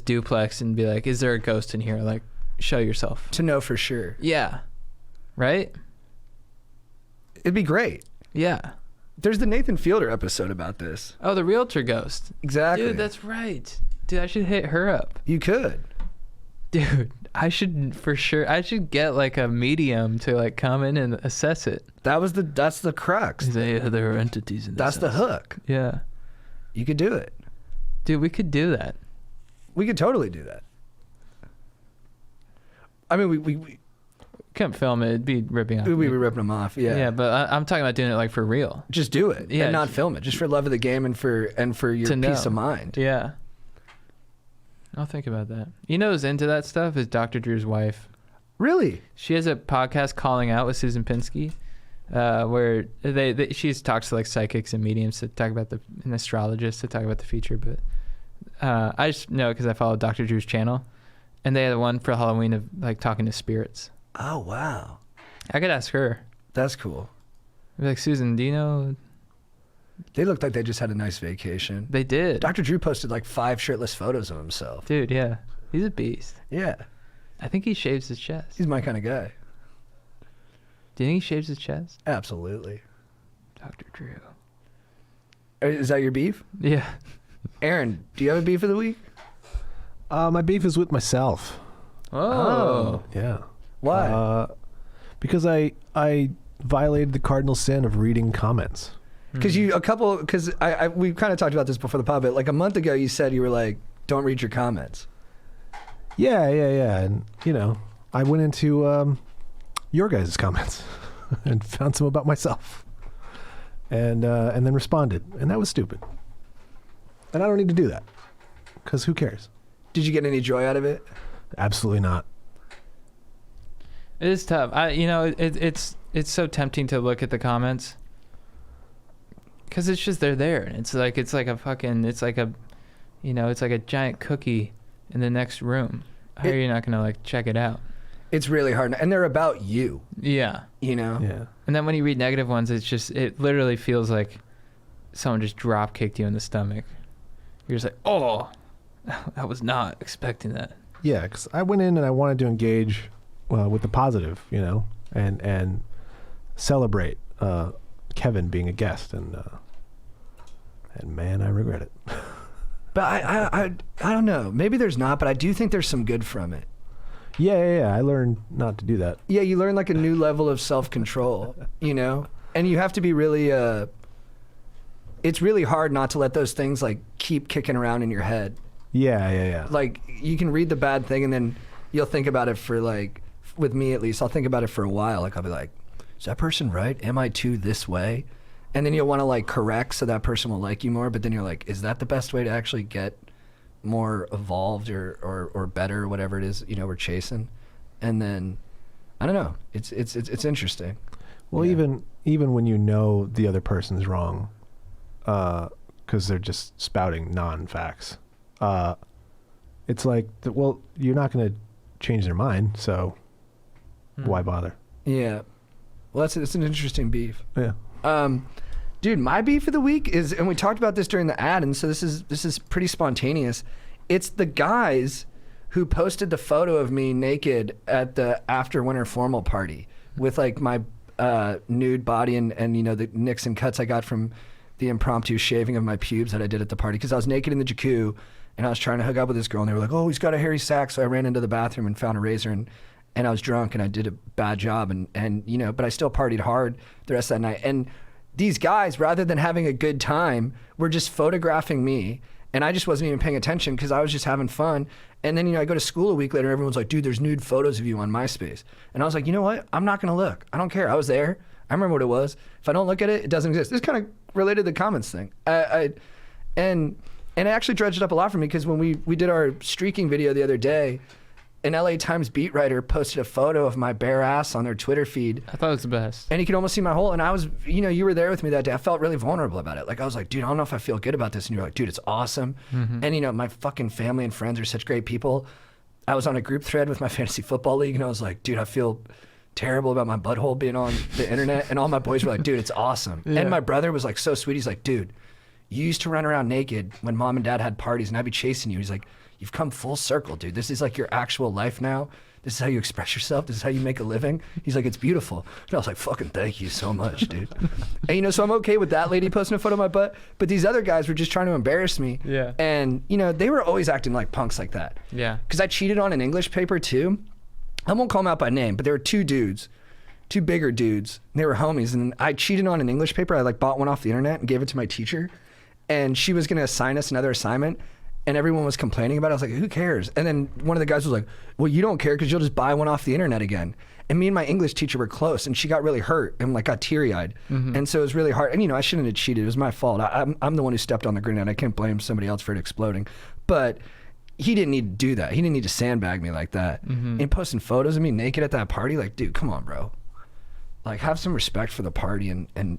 duplex and be like, is there a ghost in here? Like, show yourself. To know for sure. Yeah. Right? It'd be great. Yeah. There's the Nathan Fielder episode about this. Oh, the realtor ghost. Exactly. Dude, that's right. Dude, I should hit her up. You could. Dude, I should get like a medium to like come in and assess it. That's the crux. There are entities in this That's the house. hook. Yeah. You could do it. Dude, we could do that. We could totally do that. I mean, we Couldn't film it. It'd be ripping off. we'd be ripping them off. Yeah. Yeah, but I'm talking about doing it like for real. Just do it. Yeah. And not film it. Just for love of the game and for your To know. peace of mind. Yeah. I'll think about that. You know who's into that stuff is Dr. Drew's wife. Really? She has a podcast, Calling Out, with Susan Pinsky, where she talks to like psychics and mediums to talk about and astrologists to talk about the future. But I just know because I follow Dr. Drew's channel, and they had one for Halloween of like talking to spirits. Oh, wow. I could ask her. That's cool. I'd be like, Susan, do you know? They looked like they just had a nice vacation. They did. Dr. Drew posted like 5 shirtless photos of himself. Dude, yeah. He's a beast. Yeah. I think he shaves his chest. He's my kind of guy. Do you think he shaves his chest? Absolutely. Dr. Drew. Is that your beef? Yeah. Aaron, do you have a beef of the week? My beef is with myself. Oh. Yeah. Why? Because I violated the cardinal sin of reading comments. Because we kind of talked about this before the pod, but like a month ago you said you were like, don't read your comments. Yeah. And, I went into your guys' comments and found some about myself and then responded. And that was stupid. And I don't need to do that because who cares? Did you get any joy out of it? Absolutely not. It is tough. It's so tempting to look at the comments because it's just they're there. It's like a giant cookie in the next room. How are you not gonna like check it out? It's really hard, and they're about you. Yeah. Yeah. And then when you read negative ones, it literally feels like someone just drop kicked you in the stomach. You're just like, oh, I was not expecting that. Yeah, because I went in and I wanted to engage with the positive, and celebrate Kevin being a guest, and man, I regret it. But I don't know. Maybe there's not, but I do think there's some good from it. Yeah. I learned not to do that. Yeah, you learn like a new level of self-control, and you have to be really. It's really hard not to let those things like keep kicking around in your head. Yeah. Like you can read the bad thing and then you'll think about it for like, with me at least, I'll think about it for a while. Like I'll be like, is that person right? Am I too this way? And then you'll want to like correct so that person will like you more. But then you're like, is that the best way to actually get more evolved or better, or whatever it is, we're chasing? And then, I don't know. It's interesting. Well, Yeah. even when the other person's wrong, because they're just spouting non-facts, it's like, you're not going to change their mind, so why bother? Yeah. Well, it's an interesting beef. Yeah. Dude, my beef of the week is, and we talked about this during the ad, and so this is pretty spontaneous. It's the guys who posted the photo of me naked at the after winter formal party with like my nude body and the nicks and cuts I got from the impromptu shaving of my pubes that I did at the party, because I was naked in the jacuzzi and I was trying to hook up with this girl, and they were like, oh, he's got a hairy sack. So I ran into the bathroom and found a razor, and I was drunk and I did a bad job, and but I still partied hard the rest of that night. And these guys, rather than having a good time, were just photographing me, and I just wasn't even paying attention because I was just having fun. And then I go to school a week later, and everyone's like, dude, there's nude photos of you on MySpace. And I was like, you know what? I'm not gonna look. I don't care. I was there. I remember what it was. If I don't look at it, it doesn't exist. This kind of related to the comments thing. And it actually dredged it up a lot for me, because when we did our streaking video the other day, an LA Times beat writer posted a photo of my bare ass on their Twitter feed. I thought it was the best. And you could almost see my hole. And I was, you were there with me that day. I felt really vulnerable about it. Like I was like, dude, I don't know if I feel good about this. And you're like, dude, it's awesome. Mm-hmm. And my fucking family and friends are such great people. I was on a group thread with my fantasy football league, and I was like, dude, I feel terrible about my butthole being on the internet. And all my boys were like, dude, it's awesome. Yeah. And my brother was like so sweet. He's like, dude, you used to run around naked when mom and dad had parties, and I'd be chasing you. He's like, you've come full circle, dude. This is like your actual life now. This is how you express yourself. This is how you make a living. He's like, it's beautiful. And I was like, fucking thank you so much, dude. And so I'm okay with that lady posting a photo of my butt, but these other guys were just trying to embarrass me. Yeah. And they were always acting like punks like that. Yeah. Because I cheated on an English paper too. I won't call them out by name, but there were two bigger dudes. And they were homies, and I cheated on an English paper. I like bought one off the internet and gave it to my teacher, and she was gonna assign us another assignment. And everyone was complaining about it. I was like, who cares? And then one of the guys was like, well, you don't care because you'll just buy one off the internet again. And me and my English teacher were close, and she got really hurt and like got teary-eyed. Mm-hmm. And so it was really hard. And I shouldn't have cheated. It was my fault. I'm the one who stepped on the grenade. I can't blame somebody else for it exploding. But he didn't need to do that. He didn't need to sandbag me like that. Mm-hmm. And posting photos of me naked at that party, like, dude, come on, bro. Like, have some respect for the party. And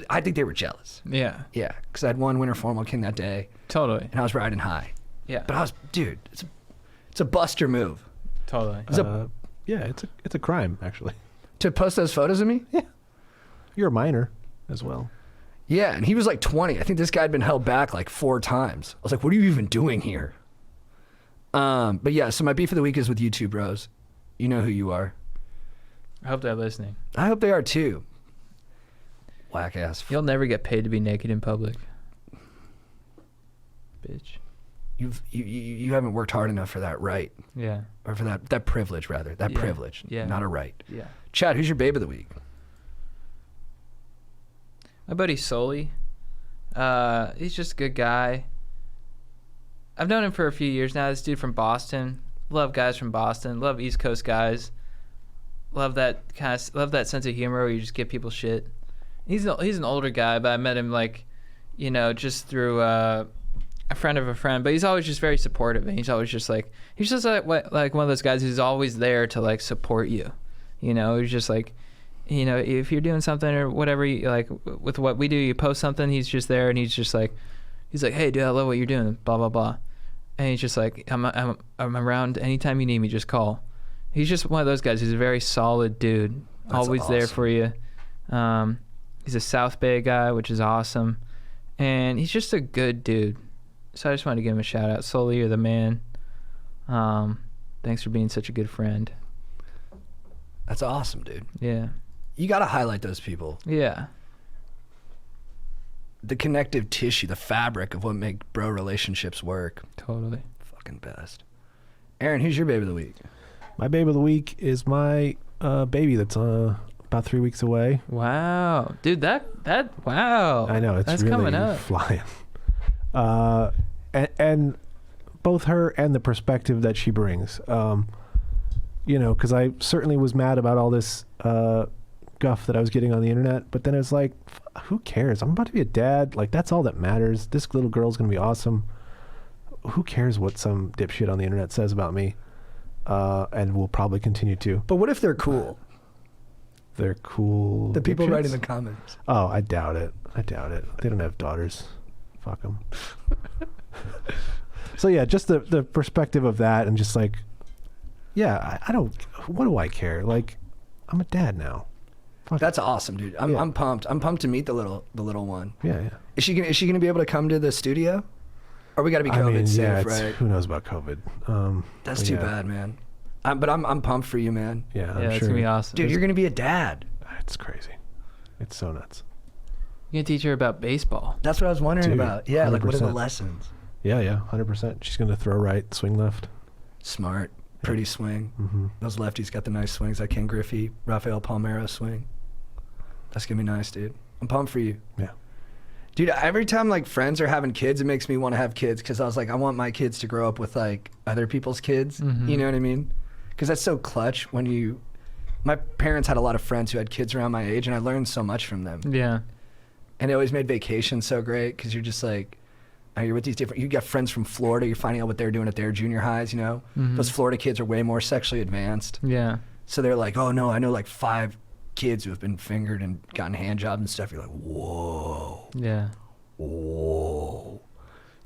I think they were jealous. Yeah. Yeah, because I had won Winter Formal King that day. Totally. And I was riding high. Yeah. But dude, it's a buster move. Totally. It's a crime, actually. To post those photos of me? Yeah. You're a minor as well. Yeah, and he was like 20. I think this guy had been held back like 4 times. I was like, what are you even doing here? But yeah, so my beef of the week is with you two bros. You know who you are. I hope they're listening. I hope they are too. whack ass. You'll never get paid to be naked in public. Bitch. You haven't worked hard enough for that right. Yeah. Or for that privilege, rather. That Yeah. privilege. Yeah. Not a right. Yeah. Chad, who's your babe of the week? My buddy Sully. He's just a good guy. I've known him for a few years now. This dude from Boston. Love guys from Boston. Love East Coast guys. Love that sense of humor where you just give people shit. He's an older guy, but I met him just through a friend of a friend. But he's always just very supportive, and he's just like one of those guys who's always there to like support you. He's just like, if you're doing something or whatever, like with what we do, you post something, he's just there, and he's like, hey dude, I love what you're doing, blah blah blah, and he's just like, I'm around anytime you need me, just call. He's just one of those guys who's a very solid dude. That's always awesome. there for you. He's a South Bay guy, which is awesome, and he's just a good dude. So I just wanted to give him a shout out. Sully, you're the man. Thanks for being such a good friend. That's awesome, dude. Yeah. You got to highlight those people. Yeah. The connective tissue, the fabric of what make bro relationships work. Totally. Fucking best. Aaron, who's your babe of the week? My babe of the week is my baby that's about 3 weeks away. Wow, dude, that wow. I know, it's that's really coming up. flying. And both her and the perspective that she brings. Because I certainly was mad about all this guff that I was getting on the internet, but then it's like, who cares? I'm about to be a dad. Like, that's all that matters. This little girl's gonna be awesome. Who cares what some dipshit on the internet says about me? And will probably continue to. But what if they're cool? They're cool. The people dipshits? writing the comments. Oh, I doubt it. They don't have daughters. Fuck them. So yeah, just the perspective of that, and just like, yeah, I don't. What do I care? Like, I'm a dad now. Fuck. That's awesome, dude. I'm pumped. I'm pumped to meet the little one. Yeah. Is she gonna be able to come to the studio? Or we got to be COVID safe, right? Who knows about COVID? That's too bad, man. But I'm pumped for you, man. Yeah, I'm It's sure. gonna be awesome. Dude, you're gonna be a dad. It's crazy. It's so nuts. You can teach her about baseball. That's what I was wondering Dude, about. Yeah, like what are the 100%. lessons? Yeah, 100%. She's gonna throw right, swing left. Smart, pretty swing. Mm-hmm. Those lefties got the nice swings. That Ken Griffey, Rafael Palmeiro swing. That's gonna be nice, dude. I'm pumped for you. Yeah. Dude, every time like friends are having kids, it makes me want to have kids, because I was like, I want my kids to grow up with like other people's kids. Mhm. You know what I mean? Because that's so clutch when my parents had a lot of friends who had kids around my age, and I learned so much from them. Yeah. And it always made vacation so great, because you're just like, you're with these different, you got friends from Florida, you're finding out what they're doing at their junior highs, you know? Mhm. Those Florida kids are way more sexually advanced. Yeah. So they're like, oh no, I know like 5 kids who have been fingered and gotten hand jobs and stuff. You're like, whoa. Yeah. Whoa,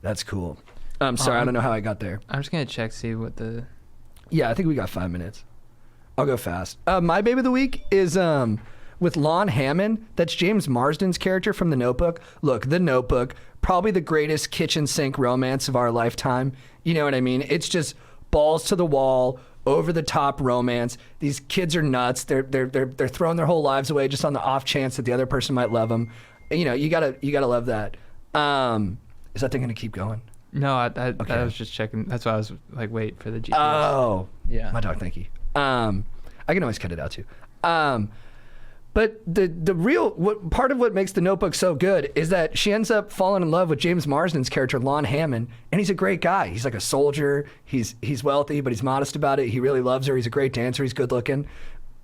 that's cool. I'm sorry, I don't know how I got there. I'm just gonna check see what the. Yeah, I think we got 5 minutes. I'll go fast. My babe of the week is with Lon Hammond. That's James Marsden's character from The Notebook. Look, The Notebook, probably the greatest kitchen sink romance of our lifetime. You know what I mean? It's just balls to the wall, over the top romance. These kids are nuts. They're throwing their whole lives away just on the off chance that the other person might love them. You know, you gotta love that. Is that thing gonna keep going? No, I Okay. was just checking. That's why I was like, wait for the GPS. Oh, Yeah. My dog, thank you. I can always cut it out too. But the real part of what makes The Notebook so good is that she ends up falling in love with James Marsden's character, Lon Hammond, and he's a great guy. He's like a soldier. He's wealthy, but he's modest about it. He really loves her. He's a great dancer. He's good looking.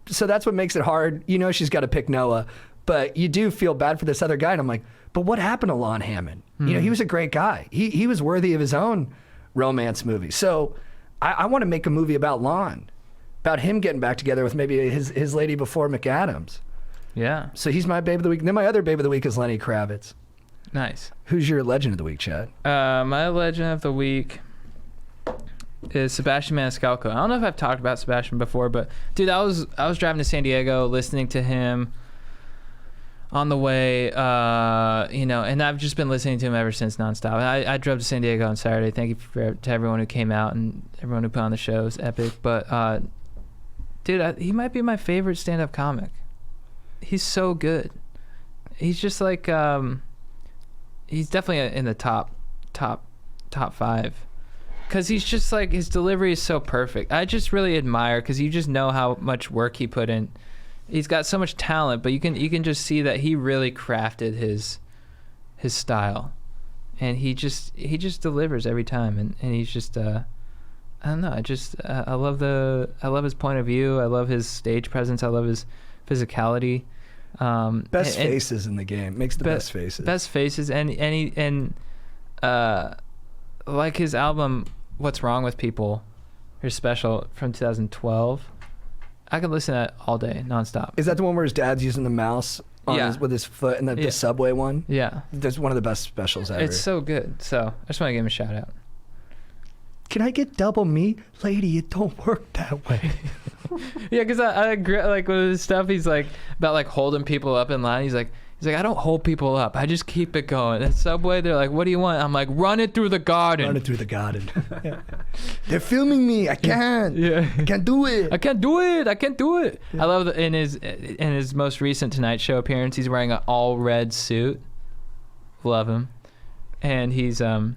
So that's what makes it hard. You know, she's got to pick Noah, but you do feel bad for this other guy. And I'm like, but what happened to Lon Hammond? You know, he was a great guy. He was worthy of his own romance movie. So I want to make a movie about Lon, about him getting back together with maybe his lady before McAdams. Yeah. So he's my babe of the week. And then my other babe of the week is Lenny Kravitz. Nice. Who's your legend of the week, Chad? My legend of the week is Sebastian Maniscalco. I don't know if I've talked about Sebastian before, but dude, I was driving to San Diego, listening to him on the way, you know, and I've just been listening to him ever since nonstop. I drove to San Diego on Saturday. Thank you to everyone who came out and everyone who put on the show. It was epic. But dude, he might be my favorite stand-up comic. He's so good. he's just like he's definitely in the top 5, because he's just like, his delivery is so perfect. I just really admire, because you just know how much work he put in. He's got so much talent, but you can just see that he really crafted his style, and he just delivers every time, and he's just I don't know, I love his point of view. I love his stage presence. I love his physicality. Best faces in the game. Makes the best faces. And like his album What's Wrong with People, his special from 2012, I could listen to that all day, nonstop. Is that the one where his dad's using the mouse with his foot, and the subway one? Yeah. That's one of the best specials ever. It's so good. So I just want to give him a shout out. Can I get double meat? Lady, it don't work that way. Yeah, because I agree, like with his stuff, he's like about like holding people up in line. He's like, I don't hold people up. I just keep it going. At Subway, they're like, what do you want? I'm like, run it through the garden. Run it through the garden. They're filming me. I can't. Yeah. I can't do it. I can't do it. Yeah. I love that in his most recent Tonight Show appearance, he's wearing an all red suit. Love him. And he's talking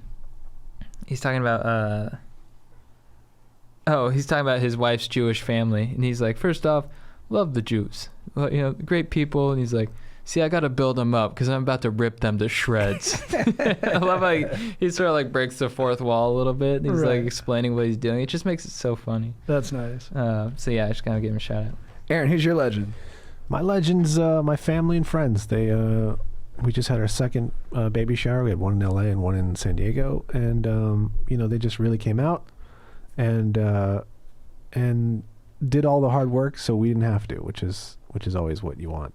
about he's talking about his wife's Jewish family, and he's like, first off, love the Jews, great people, and he's like, see, I got to build them up because I'm about to rip them to shreds. I love how he sort of like breaks the fourth wall a little bit, and he's like explaining what he's doing. It just makes it so funny. That's nice. So yeah, I just gotta give him a shout out. Aaron, who's your legend? My legend's my family and friends. We just had our second baby shower. We had one in LA and one in San Diego, and they just really came out and did all the hard work, so we didn't have to, which is always what you want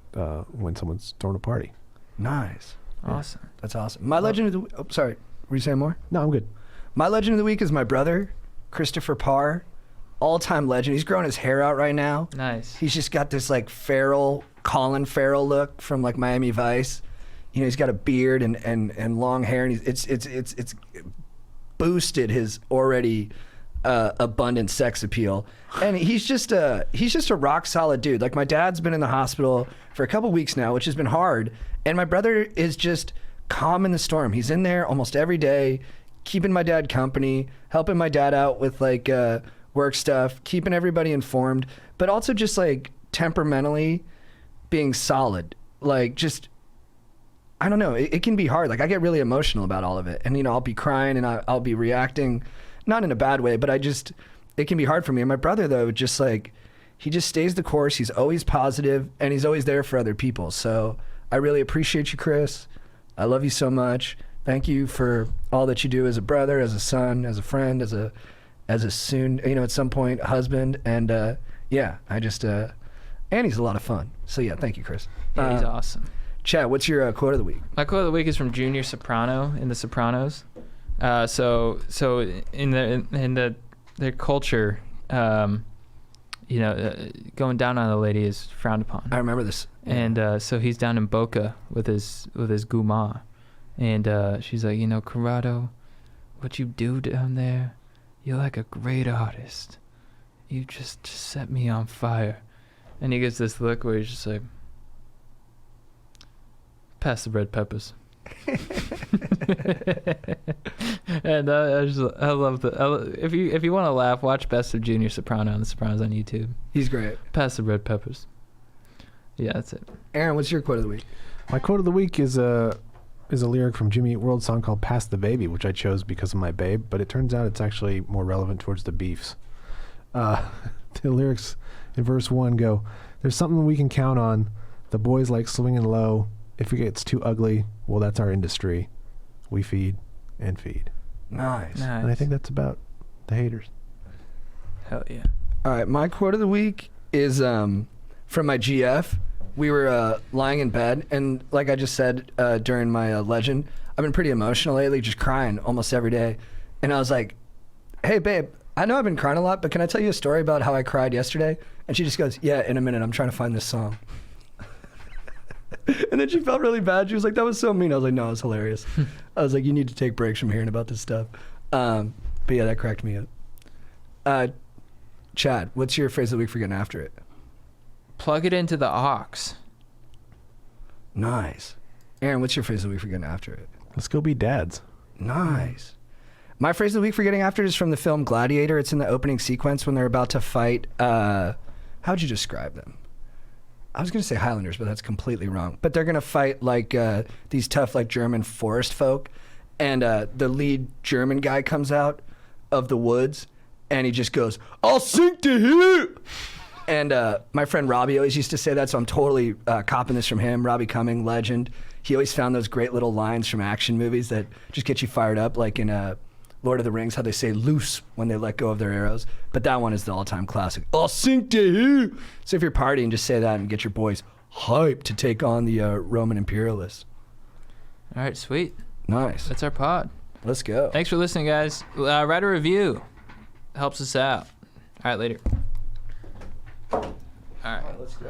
when someone's throwing a party. Nice. Awesome. Yeah. That's awesome. My legend of the week. Oh, sorry. Were you saying more? No, I'm good. My legend of the week is my brother, Christopher Parr. All-time legend. He's growing his hair out right now. Nice. He's just got this like Colin Farrell look from like Miami Vice. He's got a beard and long hair, and it's boosted his already abundant sex appeal. And he's just a rock solid dude. Like, my dad's been in the hospital for a couple weeks now, which has been hard. And my brother is just calm in the storm. He's in there almost every day, keeping my dad company, helping my dad out with like work stuff, keeping everybody informed, but also just like temperamentally being solid. Like, just, I don't know, it can be hard. Like, I get really emotional about all of it, and I'll be crying and I'll be reacting, not in a bad way, but it can be hard for me. And my brother, though, just like, he just stays the course. He's always positive, and he's always there for other people. So I really appreciate you, Chris. I love you so much. Thank you for all that you do as a brother, as a son, as a friend, as a soon, at some point, husband. And yeah, I just, and he's a lot of fun. So yeah, thank you, Chris. Yeah, he's awesome. Chad, what's your quote of the week? My quote of the week is from Junior Soprano in The Sopranos. So in their culture, going down on a lady is frowned upon. I remember this. And so he's down in Boca with his guma, and she's like, Corrado, what you do down there, you're like a great artist. You just set me on fire. And he gets this look where he's just like, pass the red peppers. And I love the. If you want to laugh, watch Best of Junior Soprano on The Sopranos on YouTube. He's great. Pass the red peppers. Yeah, that's it. Aaron, what's your quote of the week? My quote of the week is a lyric from Jimmy Eat World's song called "Pass the Baby," which I chose because of my babe, but it turns out it's actually more relevant towards the beefs. The lyrics in verse 1 go, "There's something we can count on. The boys like swinging low. If it gets too ugly, well, that's our industry. We feed and feed." Nice. And I think that's about the haters. Hell yeah. All right, my quote of the week is from my GF. We were lying in bed, and like I just said during my legend, I've been pretty emotional lately, just crying almost every day. And I was like, "Hey, babe, I know I've been crying a lot, but can I tell you a story about how I cried yesterday?" And she just goes, "Yeah, in a minute. I'm trying to find this song." And then she felt really bad. She was like, "That was so mean." I was like, "No, it was hilarious." I was like, "You need to take breaks from hearing about this stuff." But yeah, that cracked me up. Chad, what's your phrase of the week for getting after it? Plug it into the aux. Nice. Aaron, what's your phrase of the week for getting after it? Let's go be dads. Nice. My phrase of the week for getting after it is from the film Gladiator. It's in the opening sequence when they're about to fight. How'd you describe them? I was going to say Highlanders, but that's completely wrong. But they're going to fight like these tough like German forest folk. And the lead German guy comes out of the woods and he just goes, "I'll sink to here." And my friend Robbie always used to say that, so I'm totally copping this from him. Robbie Cumming, legend. He always found those great little lines from action movies that just get you fired up, like in Lord of the Rings, how they say loose when they let go of their arrows. But that one is the all-time classic. "I'll sink to here." So if you're partying, just say that and get your boys hyped to take on the Roman imperialists. All right, sweet. Nice. That's our pod. Let's go. Thanks for listening, guys. Write a review. Helps us out. All right, later. All right. Let's go.